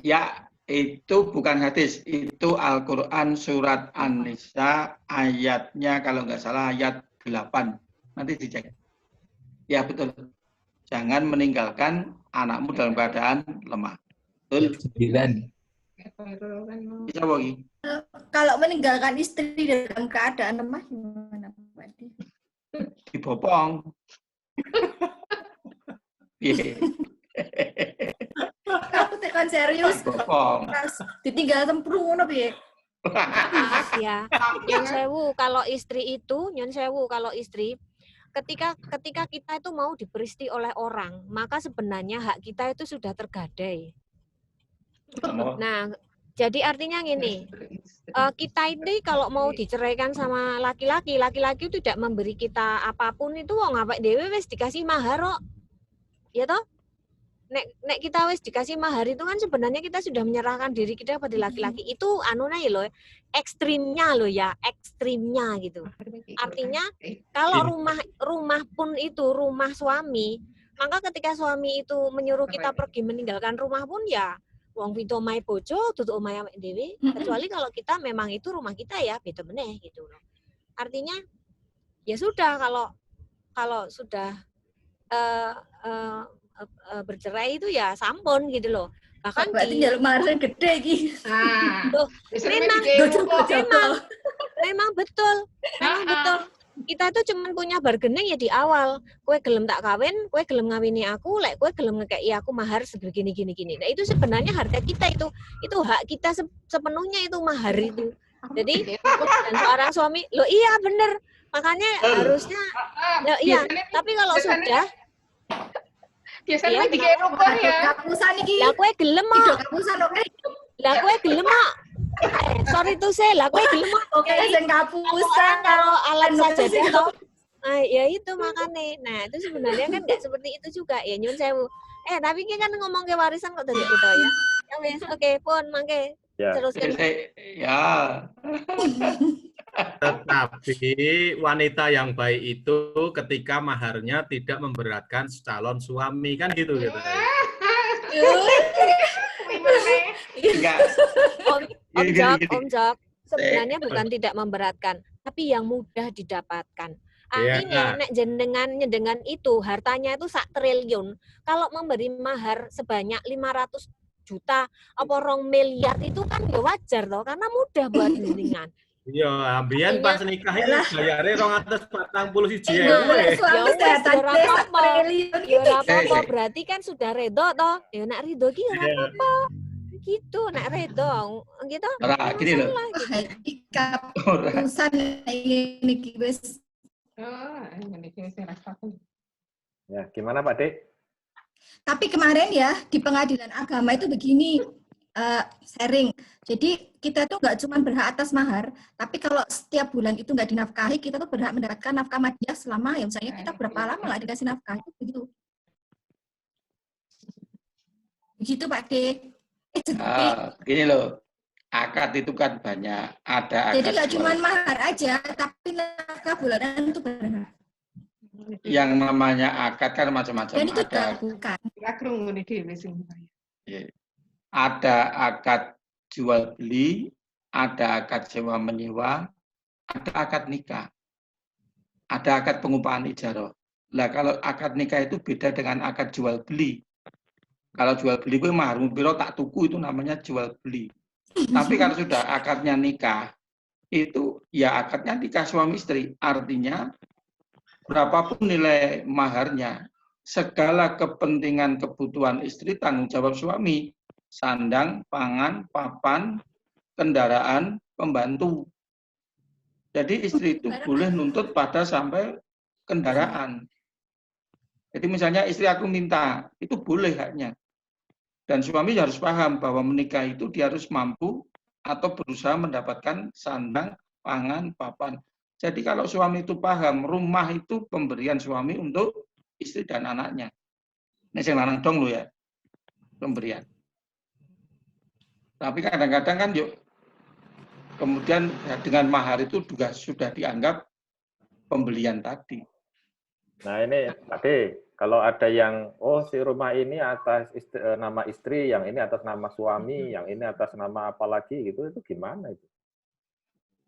Ya, itu bukan hadis, itu Al-Quran surat An-Nisa ayatnya kalau nggak salah ayat 8. Nanti dicek. Ya betul. Jangan meninggalkan anakmu dalam keadaan lemah. Betul. 9. Bisa Bogi? Kalau meninggalkan istri dalam keadaan lemah gimana Pak? Dibopong. Aku tekan serius. Dibopong. Ditinggal temprung ngono piye? Mas ya. Nyon sewu kalau istri ketika kita itu mau diperisti oleh orang, maka sebenarnya hak kita itu sudah tergadai. Nah, jadi artinya gini, kita ini kalau mau diceraikan sama laki-laki itu tidak memberi kita apapun itu wong ngapik dhewe wis dikasih mahar kok. Ya toh? Nek kita wis dikasih mahar itu kan sebenarnya kita sudah menyerahkan diri kita pada laki-laki. Itu anuna ya loh, ekstrimnya gitu. Artinya kalau rumah pun itu rumah suami, Maka ketika suami itu menyuruh kita pergi meninggalkan rumah pun ya wong pintu omahe bojo tutuk omahe awake dhewe, kecuali kalau kita memang itu rumah kita ya beda meneh gitu loh. Artinya ya sudah kalau sudah bercerai itu ya sampun gitu loh. Bahkan berarti jaluk marah gede iki. Loh, memang betul. Kita itu cuma punya bargaining ya di awal. Kue gelem tak kawin, kue gelem ngawini aku, lek kue gelem ngekei aku mahar sebegini gini. Nah itu sebenarnya harga kita itu hak kita sepenuhnya itu mahar itu. Jadi dan seorang suami, loh iya bener. Makanya harusnya, iya. Tapi kalau sudah, biasanya dikira rukun ya. Kapusan iki. Lah kue gelem kok. Kapusan oke. Lah kue gelem kok. Sorry tuh saya, lah kue gelem kok. Oke, sing kapusan Kalau alat saja itu. Nah, ya itu makanya. Nah, itu sebenarnya kan nggak seperti itu juga. Ya nyun sewu. Tapi ini kan ngomong ke warisan kok dari kita ya. Ya wes, oke, pun mangke. Teruskan. Ya. Tetapi wanita yang baik itu ketika maharnya tidak memberatkan calon suami kan gitu gitu. Om Jok, sebenarnya bukan tidak memberatkan, tapi yang mudah didapatkan. Artinya nek jenengan itu hartanya itu 1 triliun, kalau memberi mahar sebanyak 500 juta apa 2 miliar itu kan ya wajar toh, karena mudah buat jenengan. Iya, ambian pas nikah itu bayarnya 241 ya. Ya apa-apa, berarti kan sudah redo toh. Ya nak redo ki ora apa-apa. Gitu, nak redo gitu. Ora gini lho. Kapusan ini wis. Ya, gimana Pak Dek? Tapi kemarin ya di pengadilan agama itu begini sharing. Jadi kita tuh nggak cuma berhak atas mahar, tapi kalau setiap bulan itu nggak dinafkahi, kita tuh berhak mendapatkan nafkah madiah selama ya misalnya kita berapa lama nggak dikasih nafkah itu begitu. Begitu Pak D. Gini loh, akad itu kan banyak. Ada akad. Jadi nggak cuma mahar aja, tapi nafkah bulanan itu berhak. Yang namanya akad kan macam-macam. Dan itu ada bukan. Ada akad jual beli, ada akad sewa menyewa, ada akad nikah, ada akad pengupahan ijarah. Nah kalau akad nikah itu beda dengan akad jual beli. Kalau jual beli gue mahar piro tak tuku itu namanya jual beli. Tapi kalau sudah akadnya nikah itu ya akadnya nikah suami istri. Artinya berapapun nilai maharnya, segala kepentingan kebutuhan istri tanggung jawab suami. Sandang, pangan, papan, kendaraan, pembantu. Jadi istri itu boleh nuntut pada sampai kendaraan. Jadi misalnya istri aku minta, itu boleh haknya. Dan suami harus paham bahwa menikah itu dia harus mampu atau berusaha mendapatkan sandang, pangan, papan. Jadi kalau suami itu paham, rumah itu pemberian suami untuk istri dan anaknya. Ini yang lanang dong lo ya, pemberian. Tapi kadang-kadang kan yuk, kemudian ya, dengan mahar itu juga sudah dianggap pembelian tadi. Nah ini Pak D, kalau ada yang, si rumah ini atas nama istri, yang ini atas nama suami, yang ini atas nama apa lagi gitu, itu gimana itu?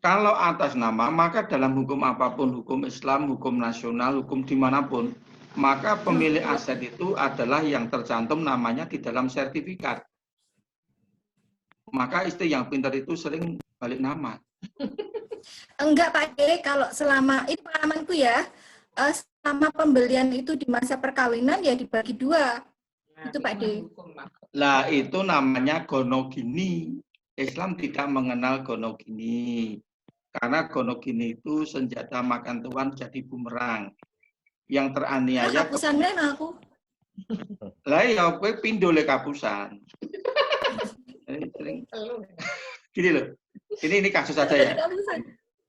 Kalau atas nama, maka dalam hukum apapun, hukum Islam, hukum nasional, hukum dimanapun, maka pemilik aset itu adalah yang tercantum namanya di dalam sertifikat. Maka istri yang pintar itu sering balik nama. Enggak Pak D, kalau selama, itu pengalamanku ya, selama pembelian itu di masa perkawinan ya dibagi 2. Itu Pak D. Lah itu namanya gonogini. Islam tidak mengenal gonogini. Karena gonogini itu senjata makan tuan jadi bumerang. Yang teraniaya. Kapusan mana aku? Lah ya gue pindole kapusan. Gini loh, ini kasus saja ya,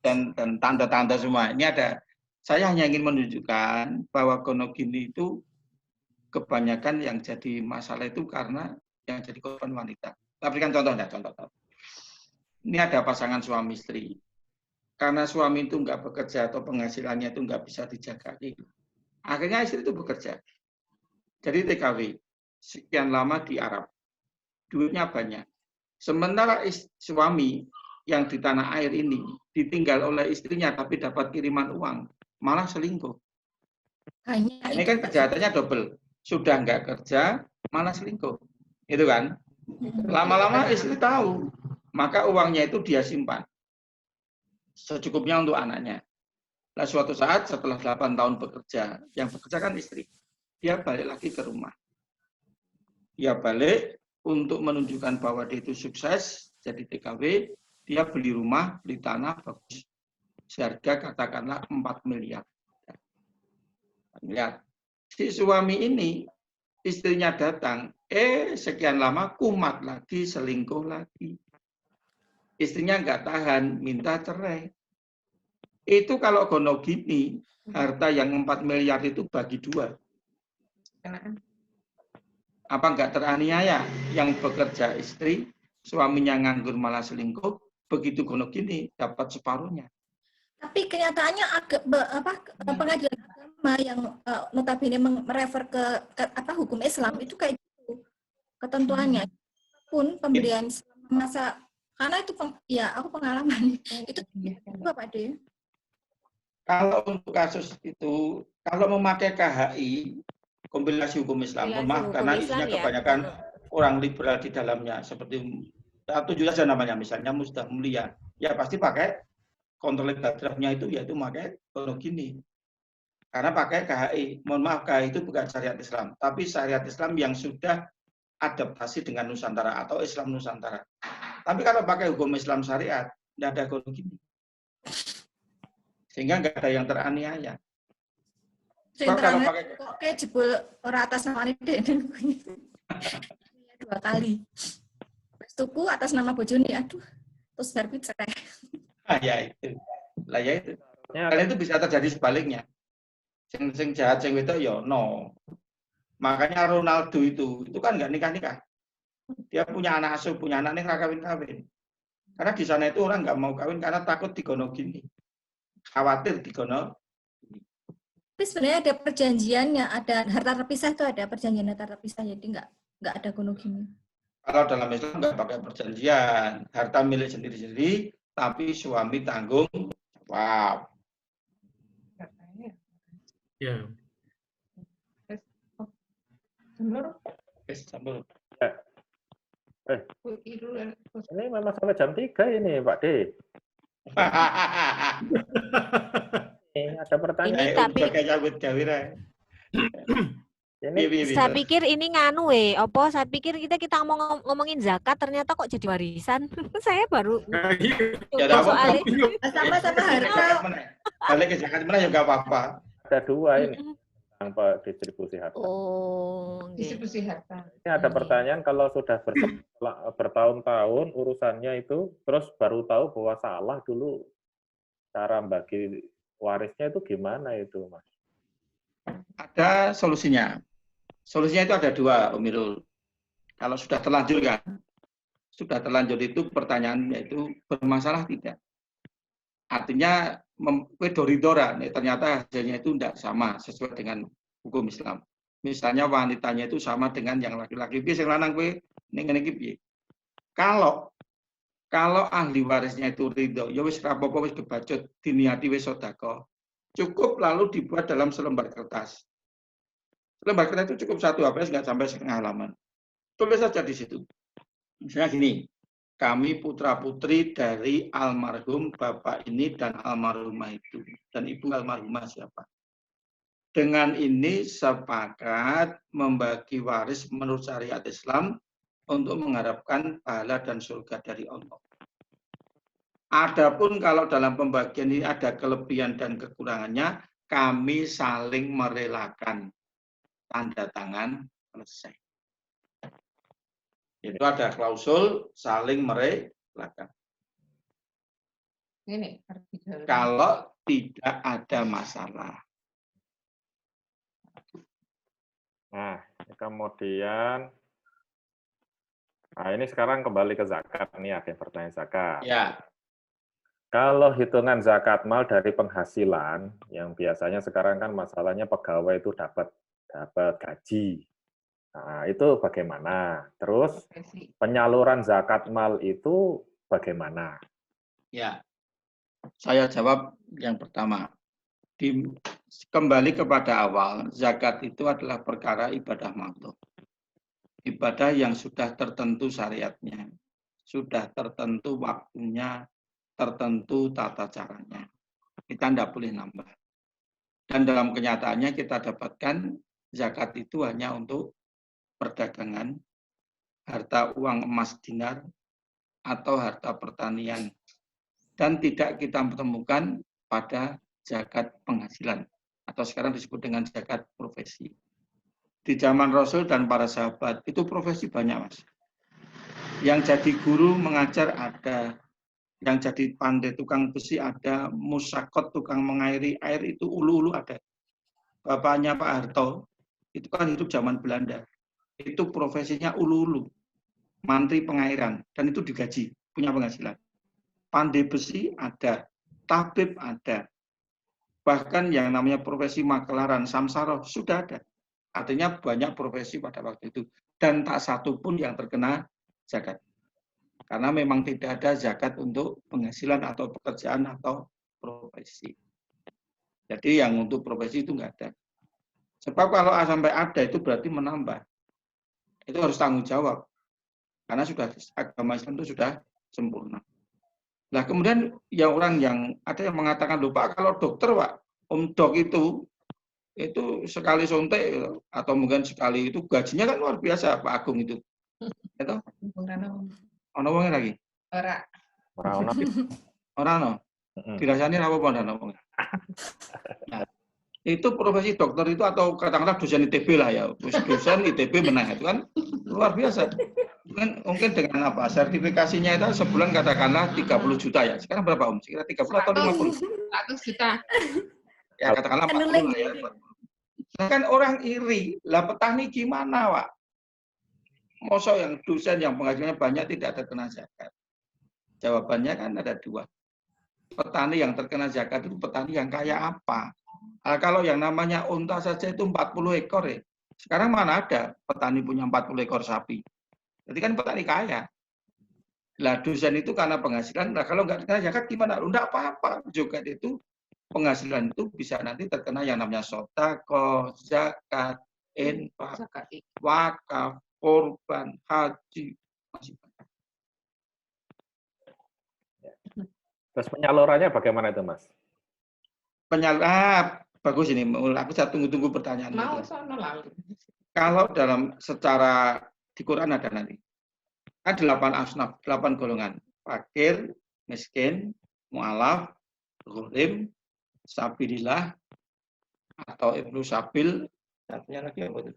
dan tanda-tanda semua. Ini ada, saya hanya ingin menunjukkan bahwa gonogini itu kebanyakan yang jadi masalah itu karena yang jadi korban wanita. Kita berikan contoh. Ini ada pasangan suami istri. Karena suami itu nggak bekerja atau penghasilannya itu nggak bisa dijaga. Akhirnya istri itu bekerja. Jadi TKW, sekian lama di Arab, duitnya banyak. Sementara suami yang di tanah air ini ditinggal oleh istrinya tapi dapat kiriman uang, malah selingkuh. Hanya Ini itu, kan Pak. kejahatannya double. Sudah nggak kerja, malah selingkuh. Itu kan? Lama-lama istri tahu, maka uangnya itu dia simpan. Secukupnya untuk anaknya. Nah, suatu saat setelah 8 tahun bekerja, yang bekerja kan istri, dia balik lagi ke rumah. Dia balik untuk menunjukkan bahwa dia itu sukses, jadi TKW, dia beli rumah, beli tanah, bagus. Seharga katakanlah 4 miliar. 4 miliar. Si suami ini, istrinya datang, sekian lama kumat lagi, selingkuh lagi. Istrinya nggak tahan, minta cerai. Itu kalau gono gini, harta yang 4 miliar itu bagi 2. Apa nggak teraniaya? Yang bekerja istri, suaminya nganggur malah selingkuh, begitu gono gini dapat separuhnya. Tapi kenyataannya pengadilan agama yang notabene merefer ke hukum Islam itu kayak gitu ketentuannya. Pun pemberian masa karena itu aku pengalaman itu Pak De. Kalau untuk kasus itu, kalau memakai KHI, kompilasi hukum Islam, mohon maaf karena isinya kebanyakan orang liberal di dalamnya, seperti tunjuk saja namanya, misalnya Musdah Mulia, ya pasti pakai kontrol legal draftnya itu, yaitu pakai kalau gini. Karena pakai KHI, mohon maaf KHI itu bukan syariat Islam, tapi syariat Islam yang sudah adaptasi dengan Nusantara atau Islam Nusantara. Tapi kalau pakai hukum Islam syariat, tidak ada kalau gini. Sehingga nggak ada yang teraniaya. Kalau pakai kayak jebol orang atas nama ini 2 kali. Tuku atas nama bojone, aduh. Terus baru cerai. Ya itu. Lah ya itu. Karena itu bisa terjadi sebaliknya. Sing jahat sing wedok ya no. Makanya Ronaldo itu kan nggak nikah-nikah. Dia punya anak asuh, punya anak nih kawin-kawin. Karena di sana itu orang nggak mau kawin karena takut digono gini. Khawatir digono. Tapi sebenarnya ada perjanjiannya, ada harta terpisah itu ada perjanjian harta terpisah, jadi nggak ada gono gini. Kalau dalam Islam nggak pakai perjanjian, harta milik sendiri-sendiri, tapi suami tanggung jawab. Ya. Sambung. Ini memang sampai jam 3 ini, Pak D. Ada pertanyaan. Ini tapi saya pikir ini nganu saya pikir kita ngomongin zakat ternyata kok jadi warisan. Saya baru soalnya sama-sama harta. Balik ke zakat mana ya nggak apa-apa. Ada 2 ini tanpa distribusi harta. Distribusi harta. Ini ada pertanyaan, kalau sudah bertahun-tahun urusannya itu, terus baru tahu bahwa salah dulu cara bagi warisnya itu gimana itu, Mas? Ada solusinya. Solusinya itu ada 2, Om Irul. Kalau sudah terlanjur kan, sudah terlanjur itu pertanyaannya itu bermasalah tidak? Artinya doridora, ternyata hasilnya itu tidak sama sesuai dengan hukum Islam. Misalnya wanitanya itu sama dengan yang laki-laki. Yang lanang kalau ahli warisnya itu ridho, ya wis rapopo wis kebacut, diniati wis sedekah. Cukup lalu dibuat dalam selembar kertas. Selembar kertas itu cukup 1 HPS, nggak sampai setengah halaman. Tulis saja di situ. Misalnya gini, kami putra-putri dari almarhum bapak ini dan almarhumah itu. Dan ibu almarhumah siapa. Dengan ini sepakat membagi waris menurut syariat Islam untuk mengharapkan pahala dan surga dari Allah. Adapun kalau dalam pembagian ini ada kelebihan dan kekurangannya, kami saling merelakan. Tanda tangan selesai. Itu ada klausul saling merelakan. Ini kalau tidak ada masalah. Nah, kemudian, ini sekarang kembali ke zakat. Nih ada pertanyaan zakat. Ya. Kalau hitungan zakat mal dari penghasilan, yang biasanya sekarang kan masalahnya pegawai itu dapat gaji. Nah, itu bagaimana? Terus Profesi. penyaluran zakat mal itu bagaimana? Ya, saya jawab yang pertama. Kembali kepada awal, zakat itu adalah perkara ibadah makhluk. Ibadah yang sudah tertentu syariatnya, sudah tertentu waktunya, tertentu tata caranya. Kita tidak boleh nambah. Dan dalam kenyataannya kita dapatkan zakat itu hanya untuk perdagangan, harta uang emas dinar, atau harta pertanian. Dan tidak kita temukan pada zakat penghasilan. Atau sekarang disebut dengan zakat profesi. Di zaman Rasul dan para sahabat, itu profesi banyak, Mas. Yang jadi guru mengajar ada, yang jadi pandai tukang besi ada, musakot tukang mengairi air itu ulu-ulu ada. Bapaknya Pak Harto, itu kan hidup zaman Belanda. Itu profesinya ulu-ulu, mantri pengairan, dan itu digaji, punya penghasilan. Pandai besi ada, tabib ada, bahkan yang namanya profesi makelaran, samsara sudah ada. Artinya banyak profesi pada waktu itu. Dan tak satu pun yang terkena zakat. Karena memang tidak ada zakat untuk penghasilan atau pekerjaan atau profesi. Jadi yang untuk profesi itu nggak ada. Sebab kalau sampai ada itu berarti menambah. Itu harus tanggung jawab. Karena sudah agama Islam itu sudah sempurna. Nah kemudian yang orang yang ada yang mengatakan, lupa kalau dokter Pak, Dok itu sekali suntik atau mungkin sekali itu gajinya kan luar biasa Pak Agung itu. Itu ono wong lagi. Ora ono. Dirasani apa ndak ono. Nah, itu profesi dokter itu atau katakanlah dosen ITB lah ya. Dosen ITB menang itu kan luar biasa. Mungkin dengan apa? Sertifikasinya itu sebulan katakanlah 30 juta ya. Sekarang berapa Om? Sekira 30 atau 50? 100 juta. Ya katakanlah 40 lah ya. Nah, kan orang iri. Lah petani gimana, Pak? Mosok yang dosen yang penghasilannya banyak tidak terkena zakat. Jawabannya kan ada dua. Petani yang terkena zakat itu petani yang kaya apa? Nah, kalau yang namanya unta saja itu 40 ekor ya. Sekarang mana ada petani punya 40 ekor sapi? Jadi kan petani kaya. Lah dosen itu karena penghasilan, nah kalau nggak terkena zakat gimana? Enggak apa-apa. Zakat itu penghasilan itu bisa nanti terkena yang namanya sedekah, zakat, infak, wakaf, korban, haji, masih banyak. Terus penyalurannya bagaimana itu, Mas? Bagus ini. Aku saya tunggu-tunggu pertanyaan. Mau sono lalu. Kalau dalam secara di Quran ada nanti. Ada 8 asnaf, 8 golongan. Fakir, miskin, mu'alaf, ghurim, sabilillah, atau ibnu sabil. Satunya lagi apa itu?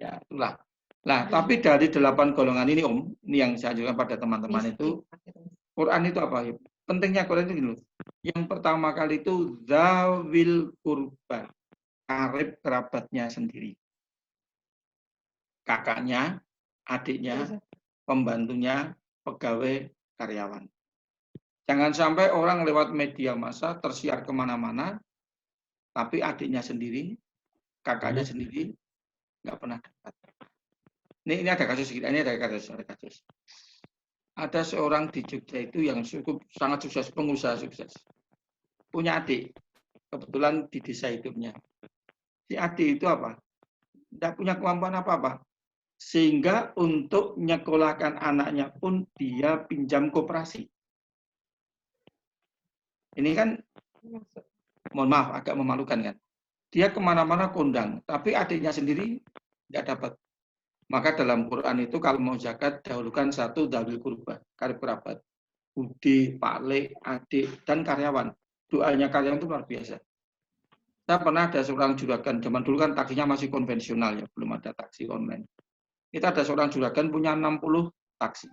Ya, itulah. Nah, tapi dari 8 golongan ini, Om, ini yang saya ajukan pada teman-teman itu, Quran itu apa? Pentingnya Quran itu dulu. Yang pertama kali itu zawil kurban, karib kerabatnya sendiri. Kakaknya, adiknya, pembantunya, pegawai, karyawan. Jangan sampai orang lewat media massa tersiar kemana-mana, tapi adiknya sendiri, kakaknya sendiri, nggak pernah dapat. Ini ada kasus, ini ada kasus. Ada seorang di Jogja itu yang sangat sukses, pengusaha sukses. Punya adik, kebetulan di desa hidupnya. Si adik itu apa? Tidak punya kemampuan apa-apa. Sehingga untuk menyekolahkan anaknya pun dia pinjam koperasi. Ini kan, mohon maaf, agak memalukan kan. Dia kemana-mana kondang, tapi adiknya sendiri tidak dapat. Maka dalam Quran itu kalau mau zakat, dahulukan satu dzawil kurba, karib kerabat. Budi, paklik, adik, dan karyawan. Doanya karyawan itu luar biasa. Saya pernah ada seorang juragan, zaman dulu kan taksinya masih konvensional ya, belum ada taksi online. Kita ada seorang juragan punya 60 taksi.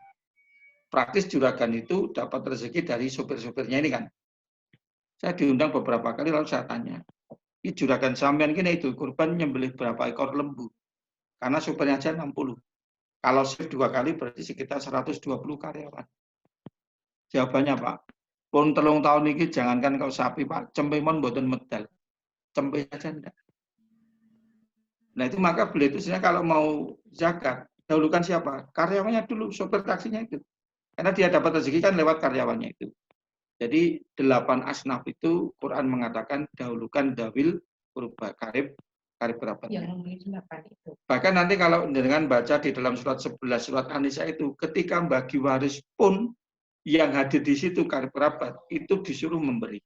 Praktis juragan itu dapat rezeki dari sopir-sopirnya ini kan. Saya diundang beberapa kali lalu saya tanya, ini juragan sampean gini itu kurban nyembelih berapa ekor lembu? Karena sopirnya aja 60. Kalau shift 2 kali berarti sekitar 120 karyawan. Jawabannya Pak, pun 3 tahun ini jangankan kau sapi Pak, cempe mon mboten medal. Cempe saja enggak. Nah itu maka beliau itu sebenarnya kalau mau zakat, dahulukan siapa? Karyawannya dulu, sopir taksinya itu. Karena dia dapat rezeki kan lewat karyawannya itu. Jadi 8 asnaf itu Quran mengatakan dahulukan dawil kurba karib kerabatnya. Yang 8 itu. Bahkan nanti kalau dengan baca di dalam surat 11 surat An-Nisa itu, ketika bagi waris pun yang hadir di situ karib kerabat itu disuruh memberi.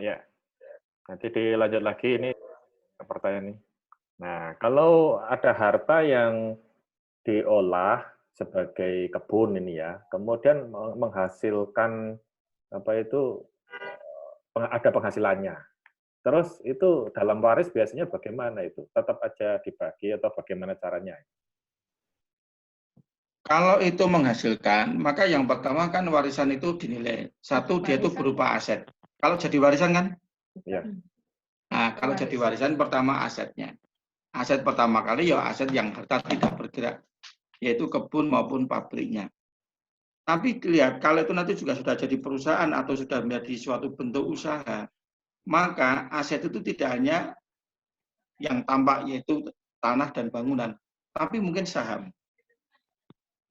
Ya, nanti dilanjut lagi ini pertanyaan ini. Nah, kalau ada harta yang diolah sebagai kebun ini ya, kemudian menghasilkan apa itu ada penghasilannya. Terus itu dalam waris biasanya bagaimana itu? Tetap aja dibagi atau bagaimana caranya? Kalau itu menghasilkan, maka yang pertama kan warisan itu dinilai. Satu, dia itu berupa aset. Kalau jadi warisan kan? Ya. Nah, kalau jadi warisan pertama asetnya. Aset pertama kali ya aset yang harta tidak bergerak, yaitu kebun maupun pabriknya. Tapi lihat, kalau itu nanti juga sudah jadi perusahaan atau sudah menjadi suatu bentuk usaha, maka aset itu tidak hanya yang tampak yaitu tanah dan bangunan, tapi mungkin saham.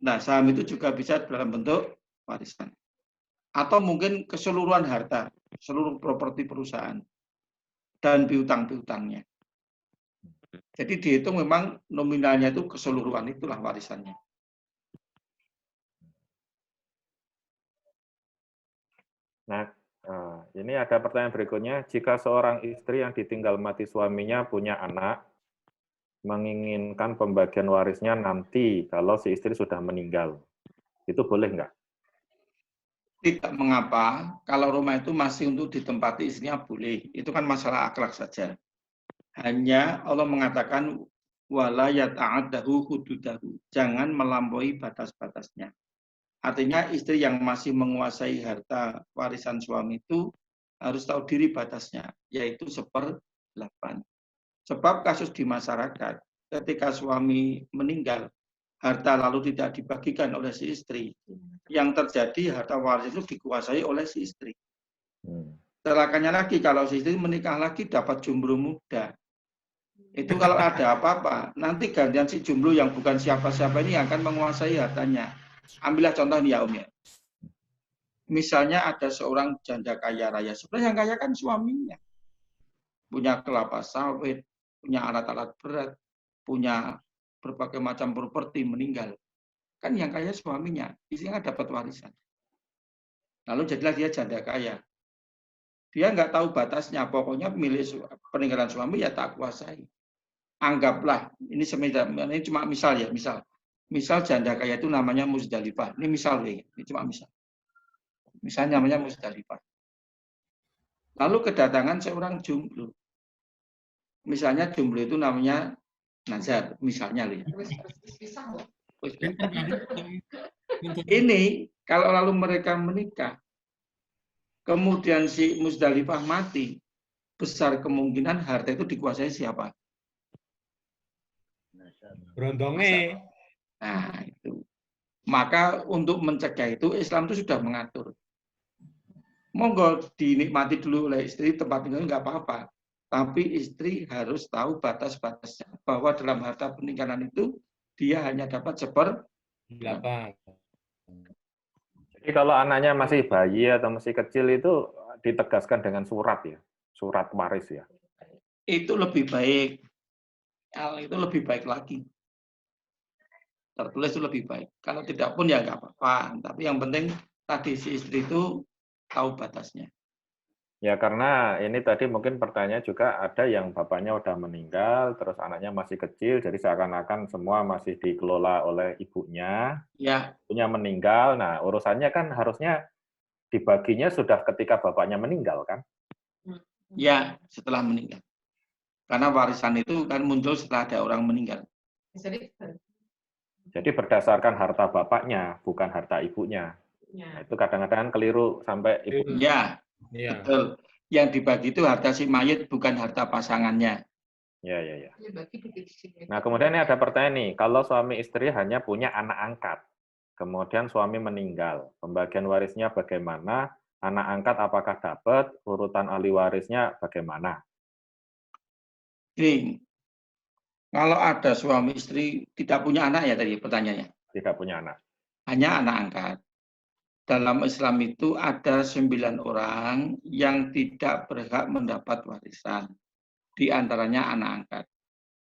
Nah, saham itu juga bisa dalam bentuk warisan. Atau mungkin keseluruhan harta, seluruh properti perusahaan, dan piutang-piutangnya. Jadi dihitung memang nominalnya itu keseluruhan, itulah warisannya. Nah, ini ada pertanyaan berikutnya. Jika seorang istri yang ditinggal mati suaminya punya anak, menginginkan pembagian warisnya nanti kalau si istri sudah meninggal, itu boleh nggak? Tidak mengapa, kalau rumah itu masih untuk ditempati istrinya boleh. Itu kan masalah akhlak saja. Hanya Allah mengatakan, wala yata'addahu hududahu. Jangan melampaui batas-batasnya. Artinya istri yang masih menguasai harta warisan suami itu harus tahu diri batasnya, yaitu 1/8. Sebab kasus di masyarakat, ketika suami meninggal, harta lalu tidak dibagikan oleh si istri, yang terjadi harta waris itu dikuasai oleh si istri. Celakanya lagi, kalau si istri menikah lagi dapat jomblo muda. Itu kalau ada apa-apa, nanti gantian si jomblo yang bukan siapa-siapa ini akan menguasai hartanya. Ambillah contoh nih ya Om ya. Misalnya ada seorang janda kaya raya, sebenarnya yang kaya kan suaminya. Punya kelapa sawit, punya alat-alat berat, punya berbagai macam properti, meninggal. Kan yang kaya suaminya, istrinya dapat warisan. Lalu jadilah dia janda kaya. Dia nggak tahu batasnya, pokoknya milik peninggalan suami ya tak kuasai. Anggaplah, ini cuma misal ya, misal janda kaya itu namanya Musdalifah. Ini misal ya, ini cuma misal. Misalnya namanya Musdalifah. Lalu kedatangan seorang jomblo. Misalnya jomblo itu namanya Nazar, misalnya. Ini kalau lalu mereka menikah, kemudian si Musdalifah mati, besar kemungkinan harta itu dikuasai siapa? Berondongnya. Nah, itu. Maka untuk mencegah itu Islam itu sudah mengatur. Monggo dinikmati dulu oleh istri, tempat tinggal nggak apa-apa. Tapi istri harus tahu batas-batasnya. Bahwa dalam harta peninggalan itu, dia hanya dapat 1/8. Jadi kalau anaknya masih bayi atau masih kecil itu ditegaskan dengan surat ya, surat waris ya. Itu lebih baik. Itu lebih baik lagi. Tertulis itu lebih baik. Kalau tidak pun ya nggak apa-apa. Tapi yang penting tadi si istri itu tahu batasnya. Ya karena ini tadi mungkin pertanyaan juga ada yang bapaknya udah meninggal, terus anaknya masih kecil, jadi seakan-akan semua masih dikelola oleh ibunya. Ya. Ibunya meninggal, nah urusannya kan harusnya dibaginya sudah ketika bapaknya meninggal kan? Ya, setelah meninggal. Karena warisan itu kan muncul setelah ada orang meninggal. Jadi berdasarkan harta bapaknya, bukan harta ibunya. Nah, itu kadang-kadang keliru sampai ibu. Ya, betul. Yang dibagi itu harta si mayit, bukan harta pasangannya. Ya. Nah, kemudian ini ada pertanyaan nih, kalau suami istri hanya punya anak angkat, kemudian suami meninggal, pembagian warisnya bagaimana? Anak angkat apakah dapat? Urutan ahli warisnya bagaimana? Ini, kalau ada suami istri tidak punya anak ya tadi pertanyaannya. Tidak punya anak. Hanya anak angkat. Dalam Islam itu ada 9 orang yang tidak berhak mendapat warisan. Di antaranya anak angkat.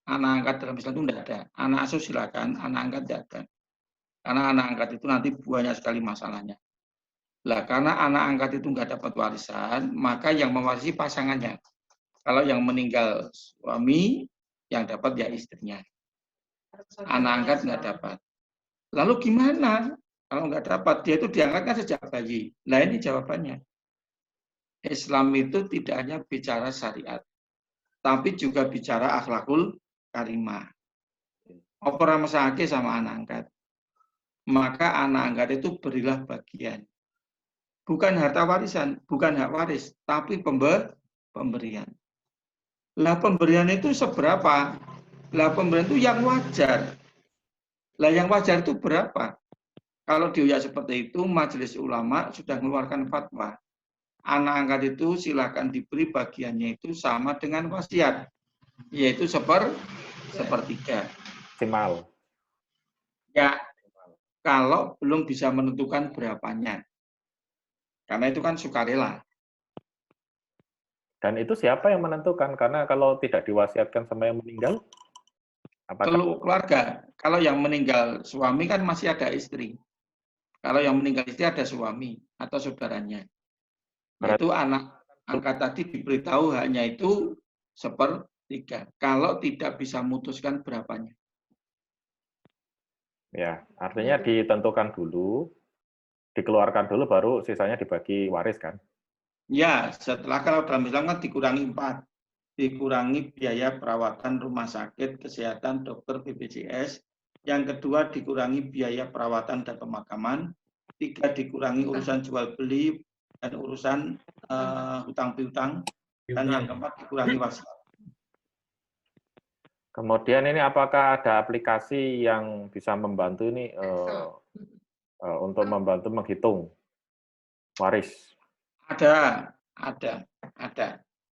Anak angkat dalam Islam itu tidak ada. Anak asuh silakan, anak angkat tidak ada. Karena anak angkat itu nanti banyak sekali masalahnya. Lah, karena anak angkat itu nggak dapat warisan, maka yang mewarisi pasangannya. Kalau yang meninggal suami, yang dapat ya istrinya. Anak angkat nggak dapat. Lalu gimana? Kalau nggak dapat, dia itu diangkatkan sejak bayi. Nah, ini jawabannya. Islam itu tidak hanya bicara syariat, tapi juga bicara akhlakul karimah. Opera mesake sama anak angkat. Maka anak angkat itu berilah bagian. Bukan harta warisan, bukan hak waris, tapi pemberian. Lah pemberian itu seberapa? Lah pemberian itu yang wajar. Lah yang wajar itu berapa? Kalau dioyak seperti itu, Majelis Ulama sudah mengeluarkan fatwa. Anak angkat itu silakan diberi bagiannya itu sama dengan wasiat, yaitu sepertiga. Maksimal. Ya, kalau belum bisa menentukan berapanya. Karena itu kan sukarela. Dan itu siapa yang menentukan? Karena kalau tidak diwasiatkan sama yang meninggal, apakah Keluarga. Kalau yang meninggal suami kan masih ada istri. Kalau yang meninggal istri ada suami atau saudaranya. Itu anak angkat tadi diberitahu hanya itu sepertiga. Kalau tidak bisa memutuskan berapanya. ya, artinya ditentukan dulu, dikeluarkan dulu, baru sisanya dibagi waris kan? Ya, setelah kalau dalam Islam kan dikurangi 4. Dikurangi biaya perawatan rumah sakit, kesehatan, dokter, BPJS. Yang kedua dikurangi biaya perawatan dan pemakaman. 3 dikurangi urusan jual beli dan urusan hutang piutang. Dan yang keempat dikurangi wasiat. Kemudian ini apakah ada aplikasi yang bisa membantu ini untuk membantu menghitung waris? Ada.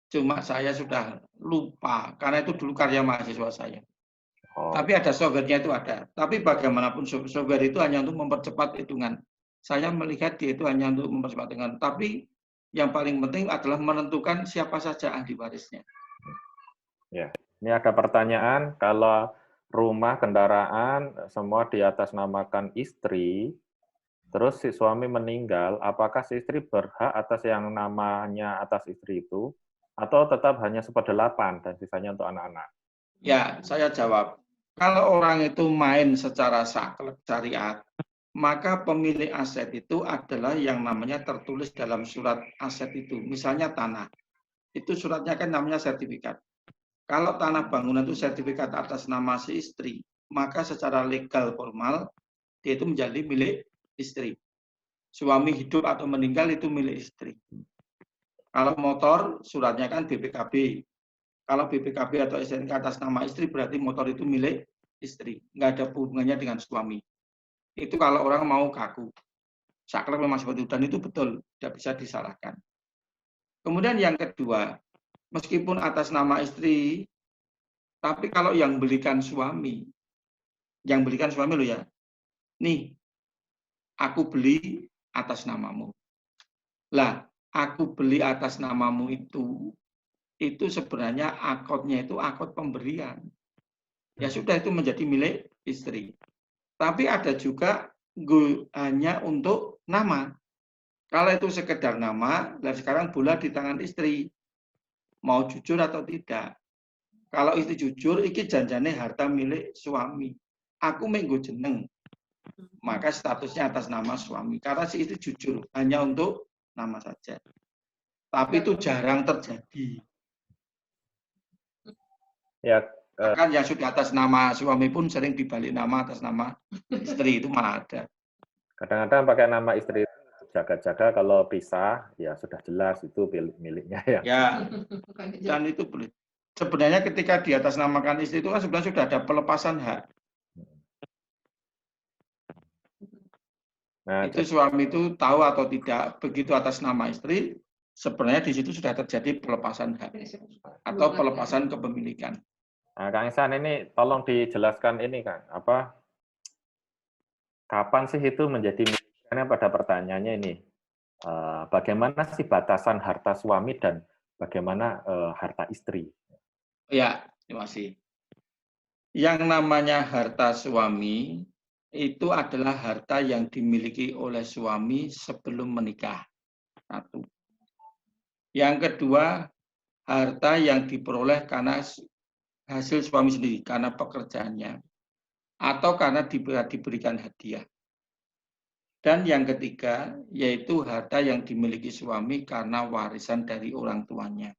Cuma saya sudah lupa, karena itu dulu karya mahasiswa saya. Oh. Tapi ada software-nya itu ada. Tapi bagaimanapun software itu hanya untuk mempercepat hitungan. Saya melihat dia itu hanya untuk mempercepat hitungan. Tapi yang paling penting adalah menentukan siapa saja ahli warisnya. Ya, ini ada pertanyaan, kalau rumah, kendaraan, semua diatasnamakan istri, terus si suami meninggal, apakah si istri berhak atas yang namanya atas istri itu, atau tetap hanya 1/8 dan sisanya untuk anak-anak? Ya, saya jawab. Kalau orang itu main secara saklek syariat, maka pemilik aset itu adalah yang namanya tertulis dalam surat aset itu. Misalnya tanah, itu suratnya kan namanya sertifikat. Kalau tanah bangunan itu sertifikat atas nama si istri, maka secara legal formal, dia itu menjadi milik istri. Suami hidup atau meninggal itu milik istri. Kalau motor, suratnya kan BPKB. Kalau BPKB atau STNK atas nama istri, berarti motor itu milik istri. Nggak ada hubungannya dengan suami. Itu kalau orang mau kaku. Saklek memang seperti itu, dan itu betul, tidak bisa disalahkan. Kemudian yang kedua, meskipun atas nama istri, tapi kalau yang belikan suami loh ya, nih, aku beli atas namamu. Lah, aku beli atas namamu itu sebenarnya akadnya itu akad pemberian. Ya sudah, itu menjadi milik istri. Tapi ada juga hanya untuk nama. Kalau itu sekedar nama, dan sekarang bola di tangan istri. Mau jujur atau tidak. Kalau istri jujur, iki janjane harta milik suami. Aku menggo jeneng. Maka statusnya atas nama suami. Karena si istri jujur, hanya untuk nama saja. Tapi itu jarang terjadi. Ya, Bahkan yang sudah atas nama suami pun sering dibalik nama atas nama istri, itu malah ada. kadang-kadang pakai nama istri, jaga-jaga kalau pisah, ya sudah jelas itu miliknya ya. Ya, dan itu boleh. Sebenarnya ketika di atas namakan istri itu kan sebenarnya sudah ada pelepasan hak. Nah, itu suami itu tahu atau tidak, begitu atas nama istri, sebenarnya di situ sudah terjadi pelepasan hak atau pelepasan kepemilikan. nah, Kang Ihsan ini tolong dijelaskan ini Kang, kapan sih itu menjadi milik? Karena pada pertanyaannya ini, bagaimana sih batasan harta suami dan bagaimana harta istri? Ya, terima kasih. Yang namanya harta suami itu adalah harta yang dimiliki oleh suami sebelum menikah. Satu. Yang kedua, harta yang diperoleh karena hasil suami sendiri, karena pekerjaannya, atau karena diberikan hadiah. Dan yang ketiga, yaitu harta yang dimiliki suami karena warisan dari orang tuanya.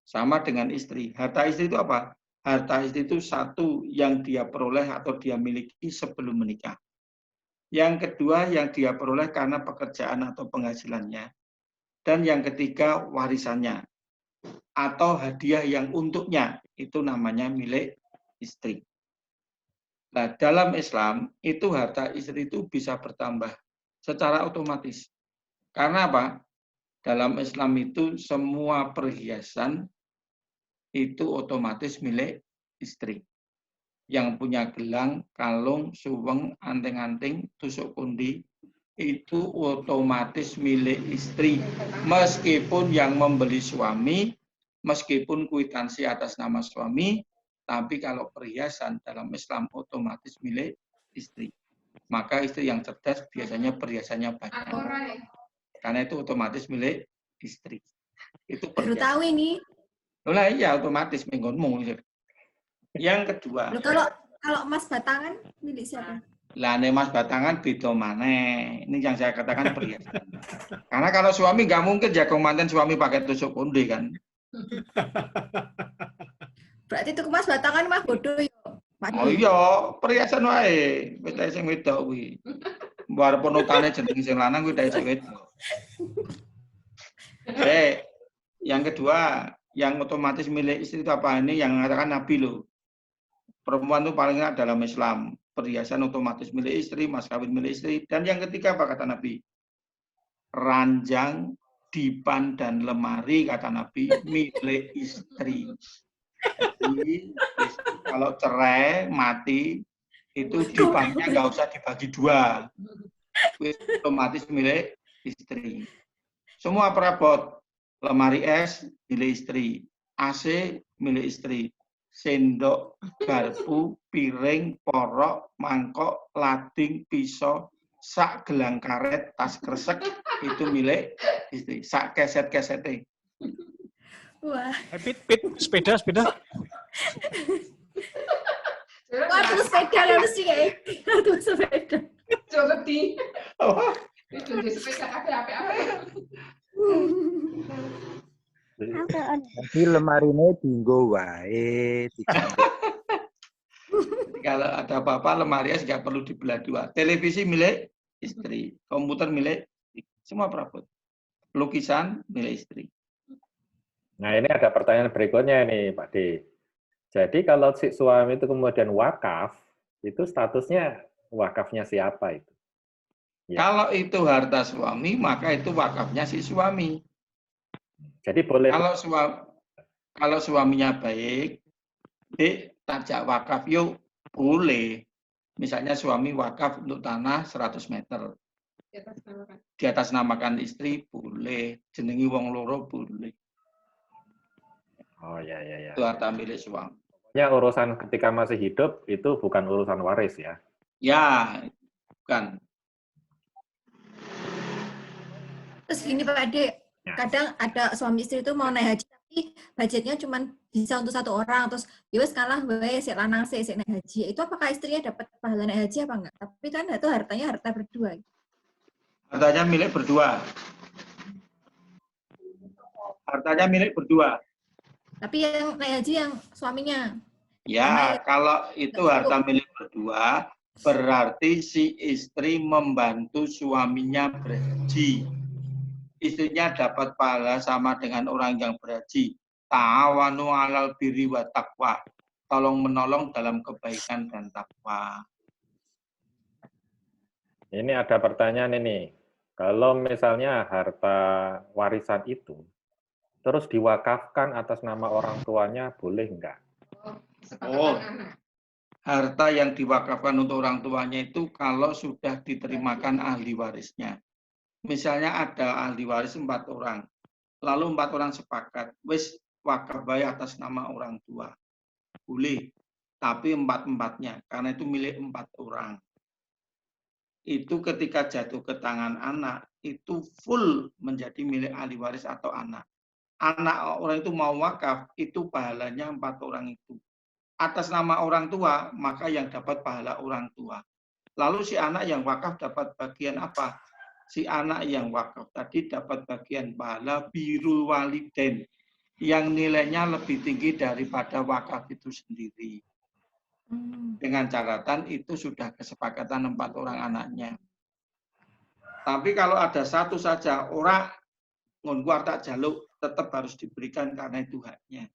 Sama dengan istri. Harta istri itu apa? Harta istri itu satu yang dia peroleh atau dia miliki sebelum menikah. Yang kedua yang dia peroleh karena pekerjaan atau penghasilannya. Dan yang ketiga warisannya atau hadiah yang untuknya, itu namanya milik istri. Nah, dalam Islam itu harta istri itu bisa bertambah secara otomatis. Karena apa? Dalam Islam itu semua perhiasan itu otomatis milik istri. Yang punya gelang, kalung, suweng, anting-anting, tusuk kundi, itu otomatis milik istri. Meskipun yang membeli suami, meskipun kwitansi atas nama suami, tapi kalau perhiasan dalam Islam otomatis milik istri. Maka istri yang cerdas biasanya perhiasannya banyak. Karena itu otomatis milik istri. Itu Baru tahu ini. Lah iya otomatis menggonmu. Yang kedua. Loh, kalau emas batangan milik siapa? Lah emas batangan beda maneh. Ini yang saya katakan perhiasan. Karena kalau suami nggak mungkin jago manten suami pakai tusuk konde kan. Berarti itu emas batangan mah bodoh yo. Oh iya, perhiasan wae. Wis ta sing wedok kuwi. Walaupun utane jeneng sing lanang kuwi ta sing wedok. Yang kedua, yang otomatis milik istri itu apa? Ini yang mengatakan Nabi loh. Perempuan itu paling enak dalam Islam. Perhiasan otomatis milik istri, mas kawin milik istri. Dan yang ketiga apa kata Nabi? Ranjang, dipan, dan lemari kata Nabi milik istri. Jadi kalau cerai, mati, itu dipannya nggak usah dibagi dua. Otomatis milik istri. Semua perabot, lemari es milik istri, AC milik istri, sendok, garpu, piring, porok, mangkok, lading, pisau, sak gelang karet, tas kresek itu milik istri. Sak keset-kesete. Wah. Sepeda. Waduh, sepeda harus sih kayak. Waduh, sepeda. Coba di. Oh. Itu di sepeda apa. Nanti lemarinya tinggal wae. Kalau ada apa-apa lemari es nggak perlu dibelah dua. Televisi milik istri, komputer milik semua perabot. Lukisan milik istri. Nah, ini ada pertanyaan berikutnya nih, Pak D. Jadi kalau si suami itu kemudian wakaf, itu statusnya wakafnya siapa itu? Ya. Kalau itu harta suami, maka itu wakafnya si suami. Jadi boleh. Kalau suaminya baik, tajak wakaf yuk boleh. Misalnya suami wakaf untuk tanah 100 meter. Di atas namakan istri boleh. Jenengi wong loro boleh. Oh ya. Itu harta milik suami. Ya urusan ketika masih hidup itu bukan urusan waris ya? Ya, bukan. Terus gini Pak Ade, kadang ada suami istri itu mau naik haji tapi budgetnya cuma bisa untuk satu orang, terus yowes kalah wae sik lanang sik naik haji. Itu apakah istrinya dapat pahala naik haji apa enggak? Tapi kan itu hartanya harta berdua. Hartanya milik berdua. Hartanya milik berdua. Tapi yang naik haji yang suaminya. Ya, kalau itu harta milik berdua, berarti si istri membantu suaminya berhaji. Istrinya dapat pahala sama dengan orang yang berhaji. Ta'awanu 'alal birri wa taqwa. Tolong menolong dalam kebaikan dan takwa. Ini ada pertanyaan ini. Kalau misalnya harta warisan itu terus diwakafkan atas nama orang tuanya, boleh enggak? Oh, harta yang diwakafkan untuk orang tuanya itu kalau sudah diterimakan ahli warisnya. Misalnya ada ahli waris 4 orang, lalu 4 orang sepakat, wis wakaf bae atas nama orang tua. Boleh, tapi 4-4-nya, karena itu milik 4 orang. Itu ketika jatuh ke tangan anak, itu full menjadi milik ahli waris atau anak. Anak orang itu mau wakaf, itu pahalanya 4 orang itu. Atas nama orang tua, maka yang dapat pahala orang tua. Lalu si anak yang wakaf dapat bagian apa? Si anak yang wakaf tadi dapat bagian pahala birrul walidain yang nilainya lebih tinggi daripada wakaf itu sendiri. Dengan catatan itu sudah kesepakatan 4 orang anaknya. Tapi kalau ada satu saja orang ngonkuar tak jaluk, tetap harus diberikan karena itu haknya.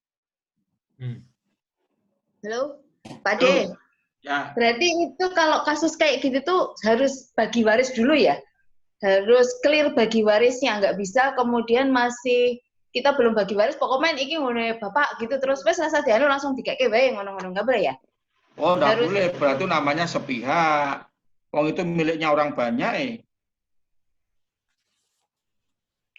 Halo, Pak De. Ya. Berarti itu kalau kasus kayak gitu tuh harus bagi waris dulu ya? Harus clear bagi warisnya, nggak bisa kemudian masih kita belum bagi waris, pokoknya ini ngono bapak gitu terus wes rasa dianu langsung dikeke wae ngono-ngono, nggak boleh ya? Oh, nggak boleh, berarti namanya sepihak. Wong itu miliknya orang banyak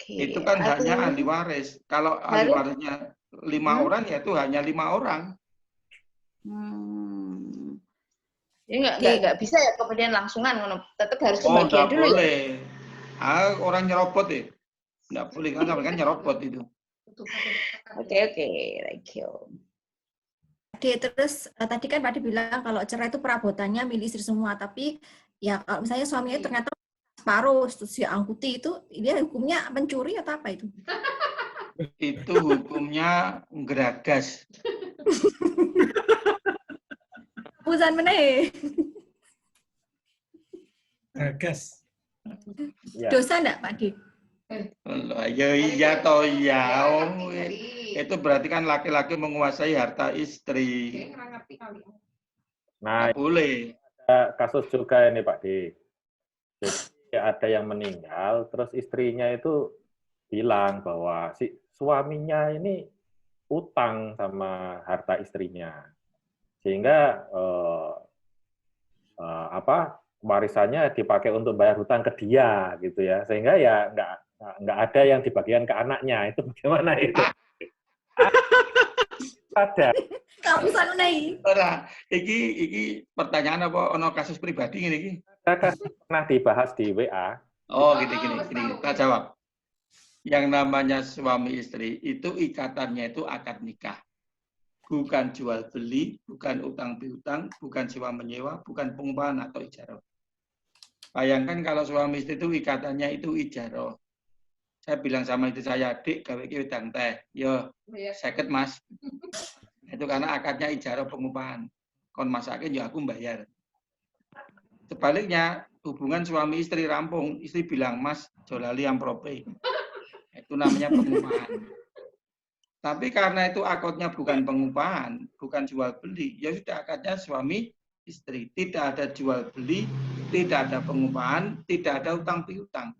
Itu kan hanya ahli waris. Kalau ahli warisnya 5 orang, ya itu hanya 5 orang. Jadi nggak bisa ya kemudian langsungan, tetap harus pembagian dulu boleh. Ya? Orang nyerobot ya, nggak boleh kan nyerobot itu. Oke, thank you. Terus tadi kan Pak bilang kalau cerai itu perabotannya milik istri semua, tapi ya kalau misalnya suaminya ternyata separuh si angkuti itu, dia hukumnya mencuri atau apa itu? Itu hukumnya geragas. Urusan meneh. Geragas. Dosa enggak, Pak Di? Ya iya toh ya. Itu berarti kan laki-laki menguasai harta istri. Nah, boleh. Ada kasus juga ini Pak Di. Jadi ada yang meninggal, terus istrinya itu bilang bahwa si suaminya ini utang sama harta istrinya, sehingga warisannya dipakai untuk bayar hutang ke dia gitu ya, sehingga ya nggak ada yang dibagikan ke anaknya. Itu bagaimana itu? Ada. Kamu sana nih. Iki pertanyaan apa ono kasus pribadi ini? Pernah dibahas di WA. Oh, gini. Kita jawab. Yang namanya suami istri itu ikatannya itu akad nikah. Bukan jual beli, bukan utang piutang, bukan sewa menyewa, bukan pengupahan atau ijarah. Bayangkan kalau suami istri itu ikatannya itu ijarah. Saya bilang sama istri saya, "Dik, gawe ki wedang teh." Yo, 50 Mas. Itu karena akadnya ijarah pengupahan. Kon masakin ya aku bayar. Sebaliknya, hubungan suami istri rampung, istri bilang, "Mas, jolali amprope." Itu namanya pengupahan. Tapi karena itu akadnya bukan pengupahan, bukan jual beli, ya sudah akadnya suami istri. Tidak ada jual beli, tidak ada pengupahan, tidak ada utang piutang.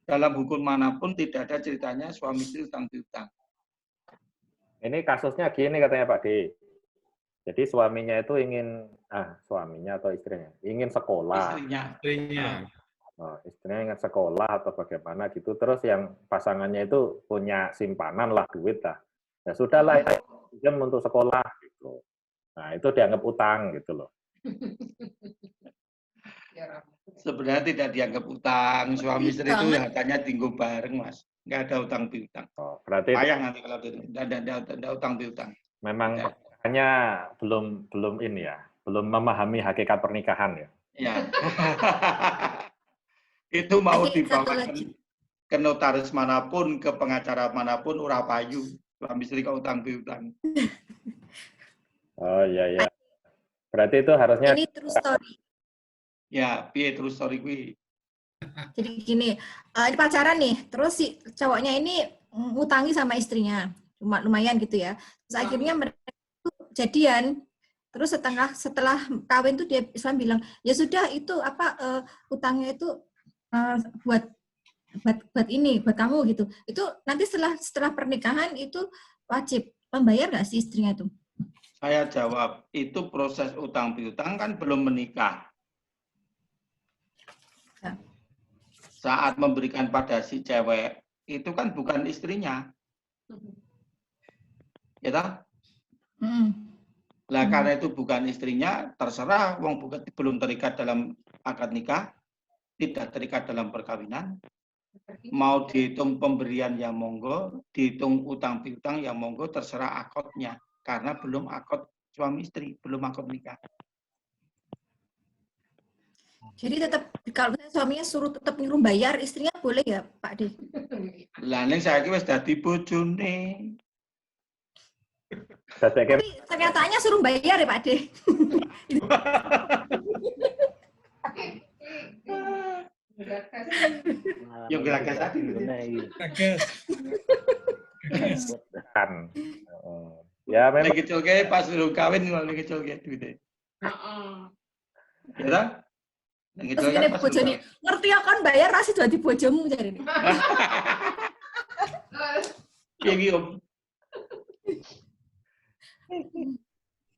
Dalam hukum manapun tidak ada ceritanya suami istri utang piutang. Ini kasusnya gini katanya Pak D. Jadi suaminya itu suaminya atau istrinya ingin sekolah. Istrinya. Istrinya ingin sekolah atau bagaimana gitu. Terus yang pasangannya itu punya simpanan lah, duit lah. Ya sudahlah, pinjam untuk sekolah gitu. Nah itu dianggap utang gitu loh. Sebenarnya tidak dianggap utang. Suami istri itu hartanya tinggal bareng, Mas. Nggak ada utang piutang. Oh, berarti payah nanti kalau ada utang piutang. Memang hanya belum ini ya, belum memahami hakikat pernikahan ya. Ya. Itu mau dibawa ke notaris manapun, ke pengacara manapun, ora payu. Suami istri ke utang piutang. Oh iya. Berarti itu harusnya ini true story. Ya, piye true story kuwi. Jadi gini, ini pacaran nih, terus si cowoknya ini ngutangi sama istrinya, cuma lumayan gitu ya. Terus akhirnya mereka jadian, Terus setelah kawin tuh dia Islam bilang, ya sudah itu utangnya itu buat ini, buat kamu gitu. Itu nanti setelah pernikahan itu wajib membayar nggak sih istrinya tuh? Saya jawab, itu proses utang piutang kan belum menikah. Ya. Saat memberikan pada si cewek, itu kan bukan istrinya. Ya tak? Lah karena itu bukan istrinya, terserah, wong belum terikat dalam akad nikah, tidak terikat dalam perkawinan. Mau dihitung pemberian yang monggo, dihitung utang piutang yang monggo, terserah akadnya. Karena belum akad suami istri, belum akad nikah. Jadi tetap kalau suaminya suruh tetap nyuruh bayar, istrinya boleh ya Pak De? Lah ning saiki wis dadi bojone. Tapi ternyatanya suruh bayar ya Pak De. Yo geragas tadi. Kan. Ya memang Ngeculke pas lu kawin malah ngeculke duite. Heeh. Ya ta? Terus ini bojone ngerti ya kan bayar rasi dadi bojomu jarine. Piye iki, Om?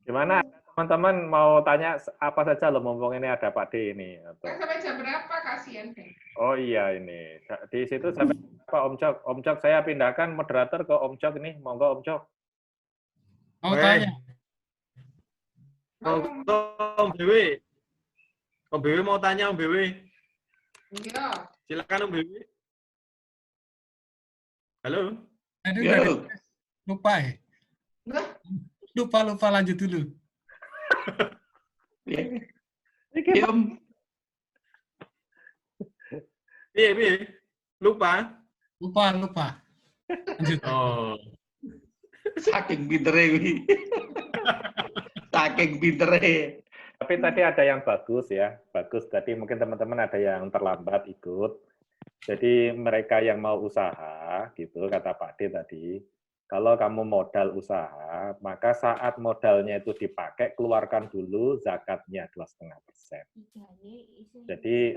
gimana teman-teman mau tanya apa saja loh, mumpung ini ada Pak D ini atau... Sampai jam berapa kasihan deh. Oh iya ini di situ sampai apa Om Cok? Om Cok saya pindahkan moderator ke Om Cok ini, monggo Om Cok. Mau tanya? Om BW. Om BW mau tanya Om BW. Iya. Silakan Om BW. Halo. Aduh, Ya. lupa ya? Lupa lanjut dulu. Iki, Om. Iya. Lupa. Lanjut. Oh. Saking pintere kuwi. Saking pintere. Tapi tadi ada yang bagus ya, bagus. Tadi mungkin teman-teman ada yang terlambat ikut. Jadi mereka yang mau usaha, gitu kata Pak D tadi. Kalau kamu modal usaha, maka saat modalnya itu dipakai, keluarkan dulu zakatnya 2,5%. Jadi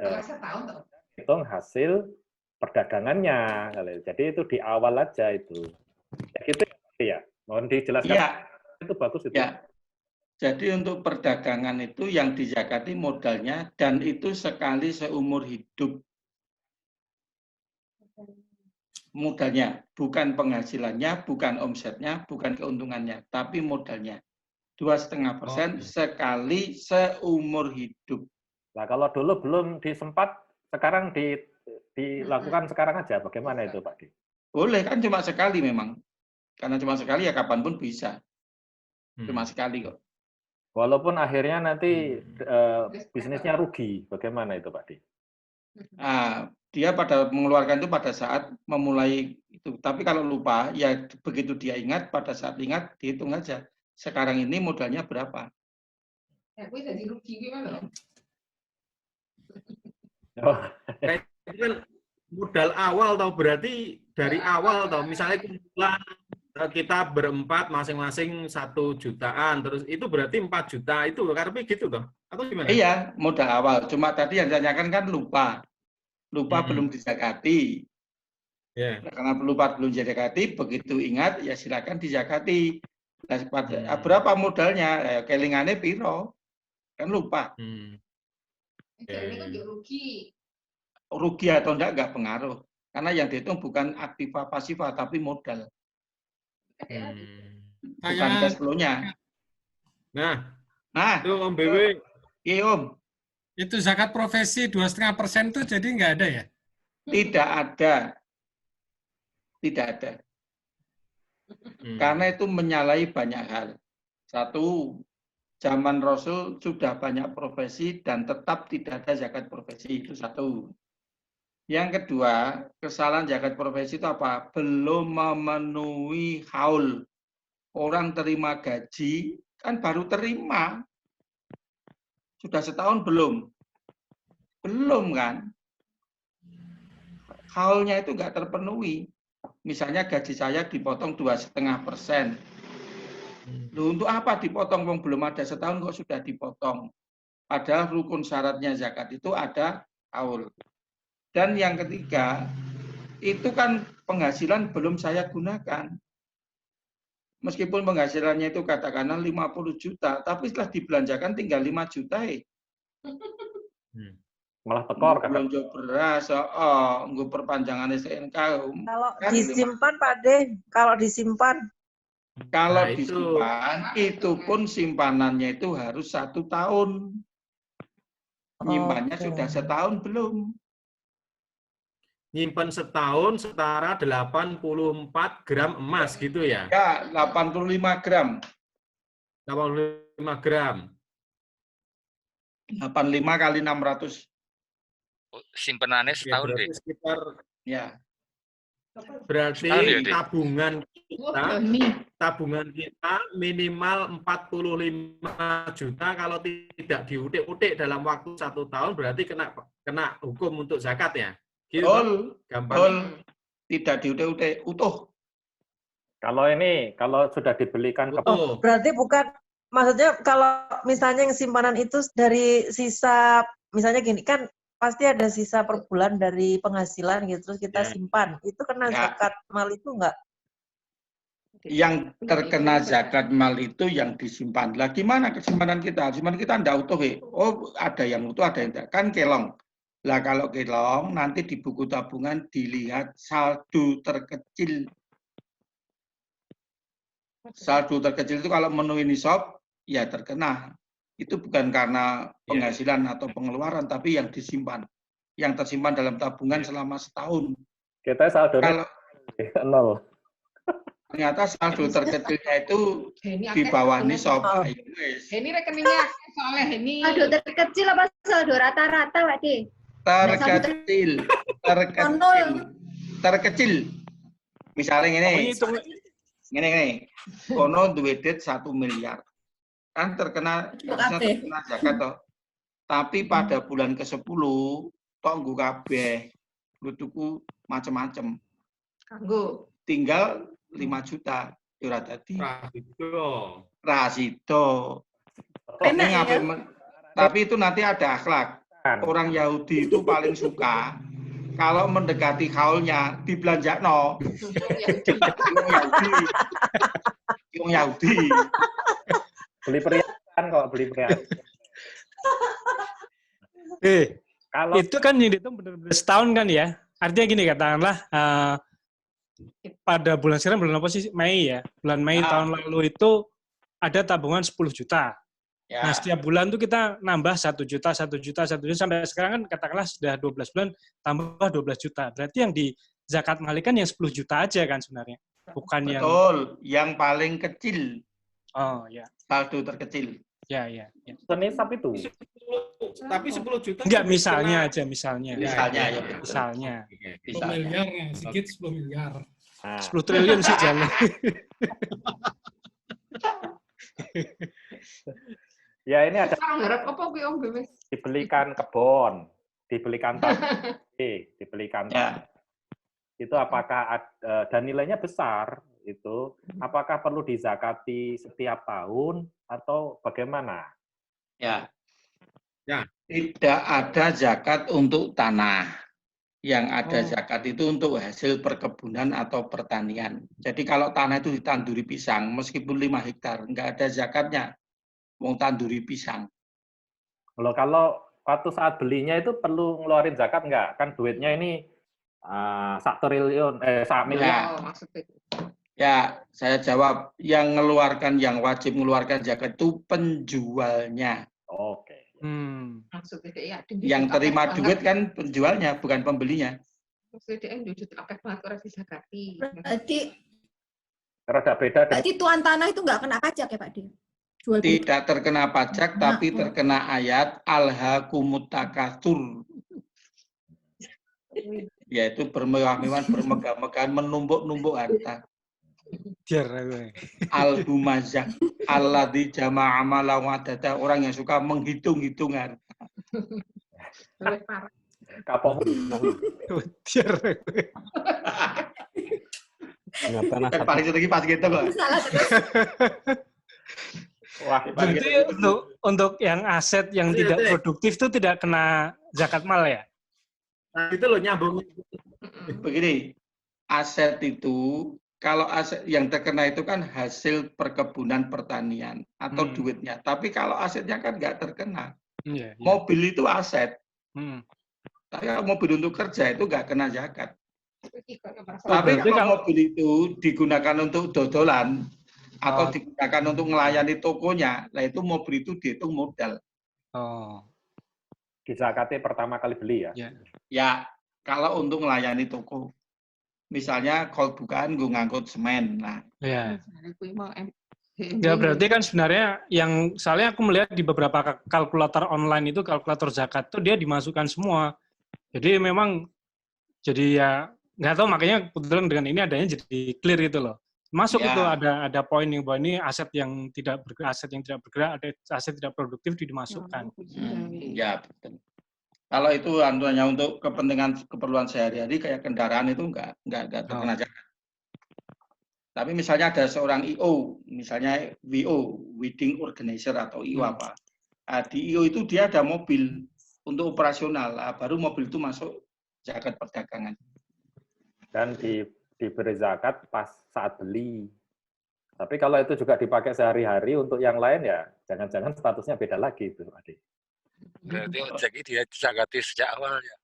hitung hasil perdagangannya. Jadi itu di awal aja itu. Ya gitu ya. Mohon dijelaskan. Iya. Itu bagus itu. Ya. Jadi untuk perdagangan itu yang dizakati modalnya dan itu sekali seumur hidup. Modalnya, bukan penghasilannya, bukan omsetnya, bukan keuntungannya, tapi modalnya. 2,5% sekali seumur hidup. Nah, kalau dulu belum disempat, sekarang dilakukan sekarang aja. Bagaimana itu, Pak D? Boleh, kan cuma sekali memang. Karena cuma sekali ya kapanpun bisa. Cuma sekali kok. Walaupun akhirnya nanti bisnisnya rugi, bagaimana itu, Pak D? Dia pada mengeluarkan itu pada saat memulai itu. Tapi kalau lupa, ya begitu dia ingat, pada saat ingat, dihitung aja. Sekarang ini modalnya berapa? Ya, gue jadi rugi gimana? Oh. Itu kan modal awal tau, berarti dari awal tau. Misalnya kumpulan kita berempat masing-masing 1 jutaan, terus itu berarti 4 juta itu karena gitu toh? Atau gimana? Iya, modal awal. Cuma tadi yang ditanyakan kan lupa. Lupa belum dizakati. Yeah. Karena lupa belum dizakati, begitu ingat ya silakan dizakati. Nah, berapa modalnya? Kelingannya piro? Kan lupa. Ini kan rugi. Rugi atau enggak pengaruh. Karena yang dihitung bukan aktiva pasifa tapi modal. Bukan cash flow-nya. Nah, itu Om BW. Iya, Om. Itu zakat profesi 2,5% itu jadi nggak ada ya? Tidak ada. Tidak ada. Karena itu menyalahi banyak hal. Satu, zaman Rasul sudah banyak profesi dan tetap tidak ada zakat profesi. Itu satu. Yang kedua, kesalahan zakat profesi itu apa? Belum memenuhi haul. Orang terima gaji, kan baru terima. Sudah setahun belum? Belum kan? Haulnya itu nggak terpenuhi. Misalnya gaji saya dipotong 2,5%. Loh, untuk apa dipotong? Wong belum ada setahun kok sudah dipotong. Padahal rukun syaratnya zakat itu ada haul. Dan yang ketiga, itu kan penghasilan belum saya gunakan. Meskipun penghasilannya itu katakanlah 50 juta, tapi setelah dibelanjakan tinggal 5 juta. Malah tekor kan. Belanja beras, nggo perpanjangan SNK. Kalau Kan disimpan Pak De, kalau disimpan. Kalau Nah, disimpan, itu pun simpanannya itu harus 1 tahun. Nyimpannya sudah setahun belum? Nyimpan setahun setara 84 gram emas gitu ya? Ya, 85 gram. 85 gram. 85 kali 600. Simpenannya setahun berarti deh. sekitar Ya. berarti Setahun ya, Dik? tabungan kita minimal 45 juta kalau tidak diutik-utik dalam waktu 1 tahun berarti kena hukum untuk zakat ya. Gitu. Gampang. Tidak diutik-utik, utuh. Kalau sudah dibelikan Oh, berarti bukan, maksudnya kalau misalnya yang simpanan itu dari sisa, misalnya gini, kan pasti ada sisa per bulan dari penghasilan gitu, terus kita simpan. Itu kena zakat mal itu enggak? Yang terkena zakat mal itu yang disimpan. Lah gimana kesimpanan kita? Simpanan kita enggak utuh. Oh, ada yang utuh, ada yang enggak. Kan kelong. Lah kalau kelong, nanti di buku tabungan dilihat saldo terkecil. Saldo terkecil itu kalau memenuhi nisab, ya terkena. Itu bukan karena penghasilan atau pengeluaran, tapi yang disimpan. Yang tersimpan dalam tabungan selama setahun. Kita saldonya nol. Ternyata saldo terkecilnya itu di bawah nisab. Ini rekeningnya soalnya ini. Saldo terkecil apa saldo rata-rata, Pak De? Terkecil. Misalnya ini. Kono duwe duit 1 miliar. Kan terkena zakat toh. Tapi pada bulan ke-10 tok nggo kabeh. Tuku macam-macam. Kanggo Tinggal 5 juta. Ora dadi. Rasito. Tapi itu nanti ada akhlak. Orang Yahudi itu paling suka kalau mendekati haulnya dibelanjakno. Wong Yahudi. Beli perhiasan kok, beli perhiasan. Kalau itu kan yang dihitung benar-benar setahun kan ya. Artinya gini katakanlah pada bulan sekarang bulan apa sih? Mei ya. Bulan Mei tahun lalu itu ada tabungan 10 juta. Ya. Nah, setiap bulan tuh kita nambah 1 juta, 1 juta, 1 juta, sampai sekarang kan katakanlah sudah 12 bulan, tambah 12 juta. Berarti yang di zakat malik kan yang 10 juta aja kan sebenarnya. Bukan yang paling kecil. Oh, ya. Saldo terkecil. Ya. Senisab itu. Tapi 10 juta. Enggak, misalnya aja, misalnya. Misalnya. 10 miliar ya, sedikit 10 miliar. 10 triliun sih jalan. Ya ini ada dibelikan kebun, dibelikan tanah, dibelikan tanah. Itu apakah dan nilainya besar itu, apakah perlu dizakati setiap tahun atau bagaimana? Ya. Tidak ada zakat untuk tanah. Yang ada zakat itu untuk hasil perkebunan atau pertanian. Jadi kalau tanah itu ditanduri pisang, meskipun 5 hektar, enggak ada zakatnya. Wong tanduri pisang. Kalau waktu saat belinya itu perlu ngeluarin zakat enggak? Kan duitnya ini 1 triliun, 1 miliar. Ya, saya jawab. Yang wajib mengeluarkan zakat itu penjualnya. Oke. Yang terima duit kan penjualnya, bukan pembelinya. Berarti tuan tanah itu nggak kena pajak ya Pak Di? Tidak terkena pajak, tapi terkena ayat alhaakumut takatsur. Yaitu bermewah-mewahan, bermegah-megahan, menumpuk-numpuk harta. Al-humazah alladzi jama'a amalan wa adada, orang yang suka menghitung-hitung harta. Kapok. Paling lagi pas gitu kok. Wah, berarti untuk yang aset yang tidak produktif itu tidak kena zakat mal ya? Nah, itu loh nyambung. Begini, aset itu, kalau aset yang terkena itu kan hasil perkebunan pertanian atau duitnya. Tapi kalau asetnya kan nggak terkena. Mobil itu aset. Tapi kalau mobil untuk kerja itu nggak kena zakat. Tapi kalau mobil itu digunakan untuk dodolan, atau digunakan untuk melayani tokonya, nah itu mobil itu dihitung modal. Dizakati pertama kali beli ya? Ya, kalau untuk melayani toko. Misalnya kalau bukan gue ngangkut semen. Nah. Ya, berarti kan sebenarnya yang soalnya aku melihat di beberapa kalkulator online itu, kalkulator zakat itu dia dimasukkan semua. Jadi memang jadi ya nggak tahu, makanya kebetulan dengan ini adanya jadi clear gitu loh. Masuk itu ada poin yang bahwa ini aset yang tidak bergerak, ada aset tidak produktif dimasukkan. Ya, betul. Kalau itu hanya untuk keperluan sehari-hari kayak kendaraan itu enggak terkena zakat. Tapi misalnya ada seorang IO, misalnya WO, Wedding Organizer atau IO apa. Di IO itu dia ada mobil untuk operasional, baru mobil itu masuk zakat perdagangan. Dan diberi zakat pas saat beli. Tapi kalau itu juga dipakai sehari-hari untuk yang lain ya, jangan-jangan statusnya beda lagi itu, Adik. Berarti ojek ini dia zakati sejak awal ya.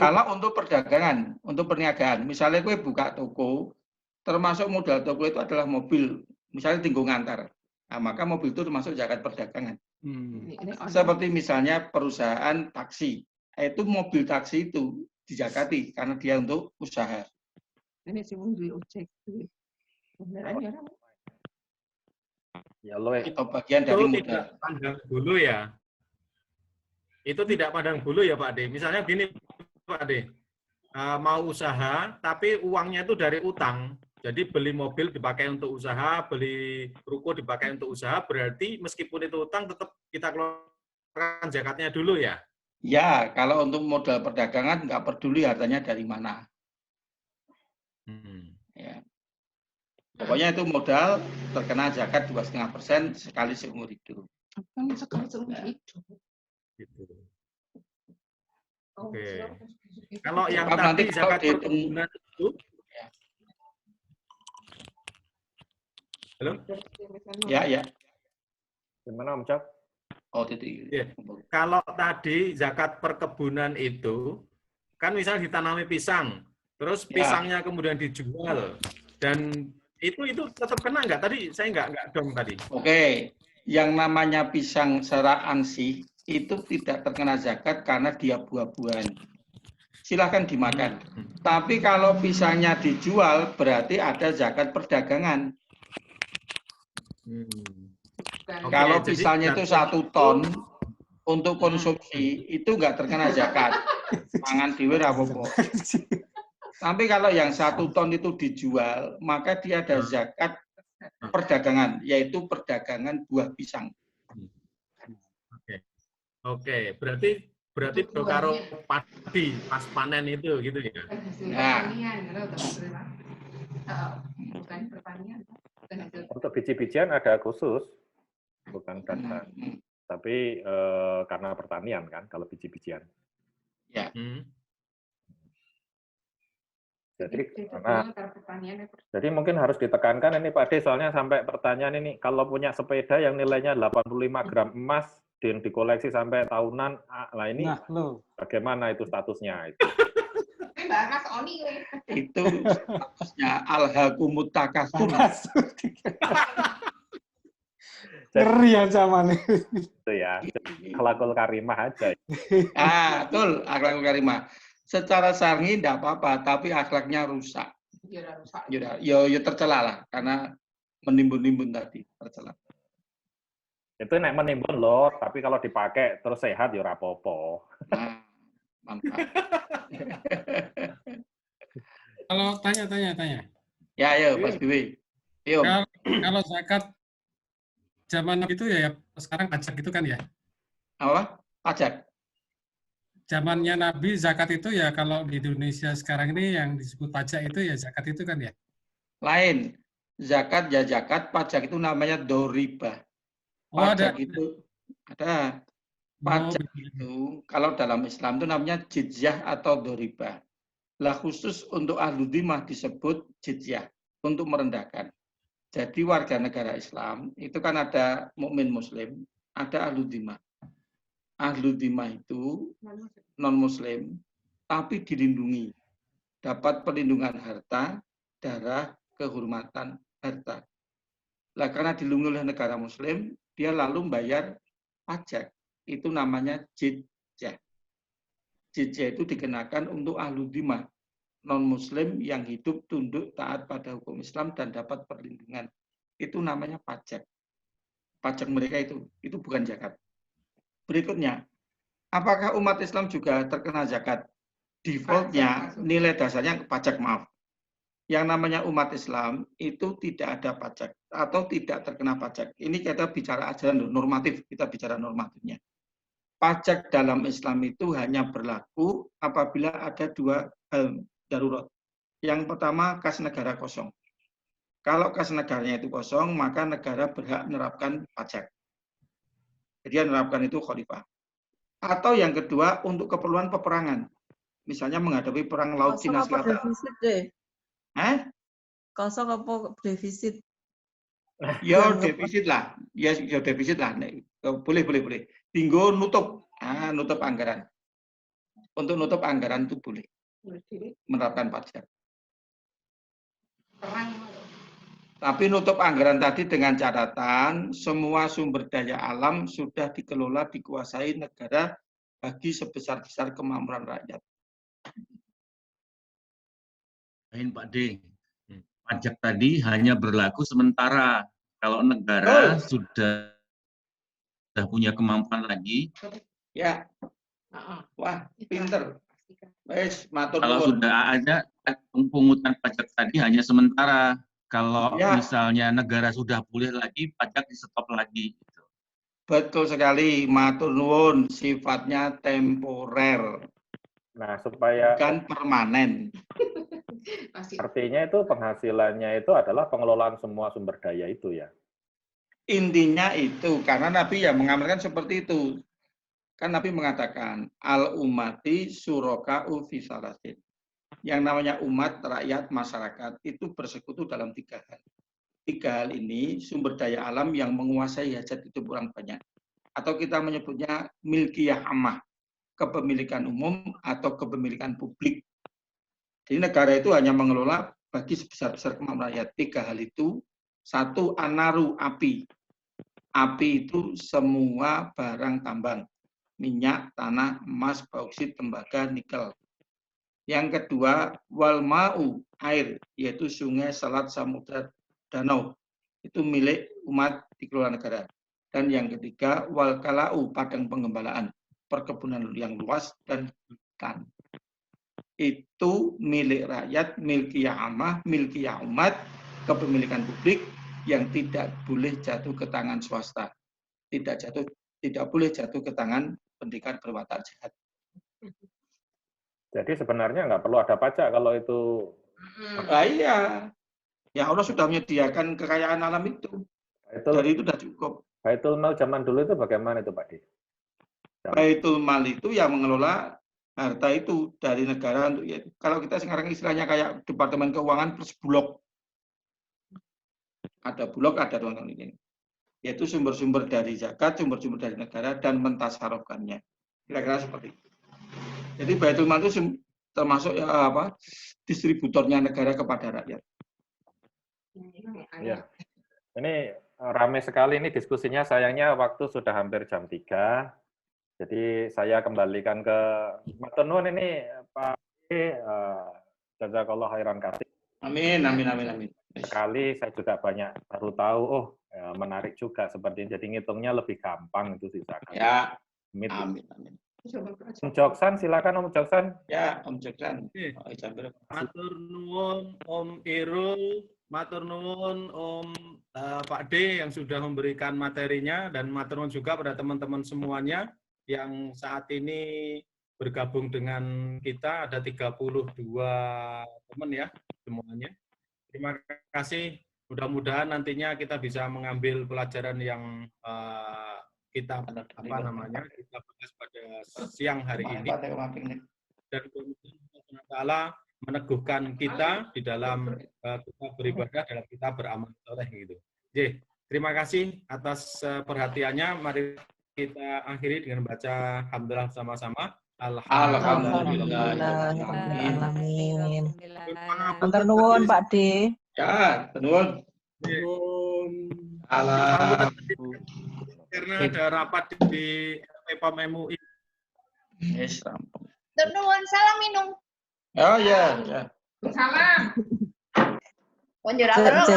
Kalau untuk perdagangan, untuk perniagaan, misalnya gue buka toko, termasuk modal toko itu adalah mobil, misalnya tinggal ngantar, nah, maka mobil itu termasuk zakat perdagangan. Seperti misalnya perusahaan taksi, itu mobil taksi itu dizakati karena dia untuk usaha. Ini sih mobil ojek. Ya lo itu bagian dari modal. Tidak pandang bulu ya. Itu tidak pandang bulu ya Pak Ade. Misalnya gini Pak Ade, mau usaha tapi uangnya itu dari utang. Jadi beli mobil dipakai untuk usaha, beli ruko dipakai untuk usaha, berarti meskipun itu utang tetap kita keluarkan zakatnya dulu ya? Ya, kalau untuk modal perdagangan nggak peduli hartanya dari mana. Ya. Pokoknya itu modal terkena zakat 2,5% sekali seumur hidup. Sekali seumur hidup. Gitu. Oke. Kalau yang tadi zakat perkebunan itu, halo? Ya. Gimana Om Cok? Oh, titik. Ya. Kalau tadi zakat perkebunan itu, kan misalnya ditanami pisang, terus pisangnya kemudian dijual, dan itu tetap kena nggak? Tadi saya nggak dong tadi. Oke, yang namanya pisang secara ansih itu tidak terkena zakat karena dia buah-buahan. Silahkan dimakan. Tapi kalau pisangnya dijual berarti ada zakat perdagangan. Kalau pisangnya itu 1 ton untuk konsumsi itu nggak terkena zakat. Mangan dhewe ra apa-apa. Tapi kalau yang 1 ton itu dijual, maka dia ada zakat perdagangan, yaitu perdagangan buah pisang. Oke. Berarti karo padi pas panen itu gitu ya. Nah. Untuk biji-bijian ada khusus, bukan kata. Tapi karena pertanian kan, kalau biji-bijian. Ya. Jadi mungkin harus ditekankan ini Pak De, soalnya sampai pertanyaan ini, kalau punya sepeda yang nilainya 85 gram emas, yang dikoleksi sampai tahunan, lah ini bagaimana itu statusnya? Itu statusnya alhaqumut takatsur. Ngeri ancaman itu ya, akhlakul karimah aja. Betul, akhlakul karimah. Secara syar'i tidak apa-apa, tapi akhlaknya rusak. Ya tercela lah, karena menimbun-nimbun tadi tercela. Itu nek menimbun loh, tapi kalau dipakai terus sehat ya ora apa-apa. Mantap. Kalau tanya. Ya, Mas Biwi. Kalau zakat zaman itu ya sekarang pajak itu kan ya? Apa? Pajak? Zamannya Nabi zakat itu ya kalau di Indonesia sekarang ini yang disebut pajak itu ya zakat itu kan ya? Lain. zakat ya zakat, pajak itu namanya doribah. Pajak itu ada. Pajak itu kalau dalam Islam itu namanya jizyah atau doribah. Lah khusus untuk ahlu dhimah disebut jizyah untuk merendahkan. Jadi warga negara Islam itu kan ada mukmin muslim, ada ahlu dhimah. Ahlu dhimah itu non muslim tapi dilindungi. Dapat perlindungan harta, darah, kehormatan, harta. Lah karena dilindungi oleh negara muslim, dia lalu membayar pajak. Itu namanya jizyah. Jizyah itu dikenakan untuk ahlu dhimah, non-muslim yang hidup tunduk taat pada hukum Islam dan dapat perlindungan. Itu namanya pajak. Pajak mereka itu bukan zakat. Berikutnya, apakah umat Islam juga terkena zakat? Defaultnya nilai dasarnya pajak, maaf. Yang namanya umat Islam itu tidak ada pajak atau tidak terkena pajak. Ini kita bicara ajaran normatif, kita bicara normatifnya. Pajak dalam Islam itu hanya berlaku apabila ada dua hal darurat. Yang pertama, kas negara kosong. Kalau kas negaranya itu kosong, maka negara berhak menerapkan pajak. Jadi yang menerapkan itu khalifah. Atau yang kedua, untuk keperluan peperangan. Misalnya menghadapi perang laut Cina Selatan. Defisit deh. Kosong apa defisit? Ya defisit lah. Ya defisit lah. Boleh. Tinggal nutup. Nutup anggaran. Untuk nutup anggaran itu boleh. Menerapkan pajak. Tapi nutup anggaran tadi dengan catatan semua sumber daya alam sudah dikelola, dikuasai negara bagi sebesar-besar kemampuan rakyat. Pak D, pajak tadi hanya berlaku sementara. Kalau negara sudah punya kemampuan lagi. Ya. Wah, pinter. Kalau sudah ada pungutan pajak tadi hanya sementara. Kalau misalnya negara sudah pulih lagi, pajak di stop lagi. Betul sekali, matur nuwun, sifatnya temporer. Nah, supaya bukan permanen. Artinya itu penghasilannya itu adalah pengelolaan semua sumber daya itu ya. Intinya itu, karena Nabi ya mengamalkan seperti itu. Kan Nabi mengatakan, al-ummati suroka'u fi salasin. Yang namanya umat, rakyat, masyarakat itu bersekutu dalam 3 hal. 3 hal ini sumber daya alam yang menguasai hajat hidup orang banyak. Atau kita menyebutnya milkiyah ammah, kepemilikan umum atau kepemilikan publik. Jadi negara itu hanya mengelola bagi sebesar-besar kemampuan rakyat. 3 hal itu. 1, anaru, api. Api itu semua barang tambang. Minyak, tanah, emas, bauksit, tembaga, nikel. Yang kedua, wal ma'u, air, yaitu sungai, selat, samudra, danau. Itu milik umat dikelola negara. Dan yang ketiga, wal kala'u, padang pengembalaan, perkebunan yang luas dan hutan. Itu milik rakyat, milkiyah ammah, milkiyah umat, kepemilikan publik yang tidak boleh jatuh ke tangan swasta. Tidak boleh jatuh ke tangan pendekar berwatak jahat. Jadi sebenarnya nggak perlu ada pajak kalau itu. Iya. Ya Allah sudah menyediakan kekayaan alam itu. Dari itu sudah cukup. Baitul Mal zaman dulu itu bagaimana itu Pak Di? Baitul Mal itu yang mengelola harta itu dari negara untuk ya, kalau kita sekarang istilahnya kayak Departemen Keuangan plus Bulog. Ada Bulog, ada teman-teman ini. Yaitu sumber-sumber dari zakat, sumber-sumber dari negara dan mentasarufkannya. Kira-kira seperti itu. Jadi Baitul Mal itu termasuk distributornya negara kepada rakyat. Ya. Ini ramai sekali ini diskusinya, sayangnya waktu sudah hampir jam 3. Jadi saya kembalikan ke matur nuwun ini Pak jazakallahu khairan katsir. Amin. Sekali saya juga banyak baru tahu, menarik juga seperti ini. Jadi ngitungnya lebih gampang itu sih zakat. Ya. Amin. Om Joksan, silakan Om Joksan. Ya, Om Joksan. Matur nuwun Om Irul, matur nuwun Om Pak D yang sudah memberikan materinya, dan matur nuwun juga pada teman-teman semuanya yang saat ini bergabung dengan kita. Ada 32 teman ya semuanya. Terima kasih Mudah-mudahan nantinya kita bisa mengambil pelajaran yang kita bahas pada siang hari ini, dan kemudian Allah meneguhkan kita di dalam kita beribadah, dalam kita beramal soleh gitu. Jadi, terima kasih atas perhatiannya. Mari kita akhiri dengan baca hamdalah sama-sama. Alhamdulillah. Amin. Matur nuwun Pak D. Ya, nuwun. Karena ada rapat di POM MUI. Yes, rampung. Nuwun, salam minum. Oh ya, ya. Salam. Konjur apa?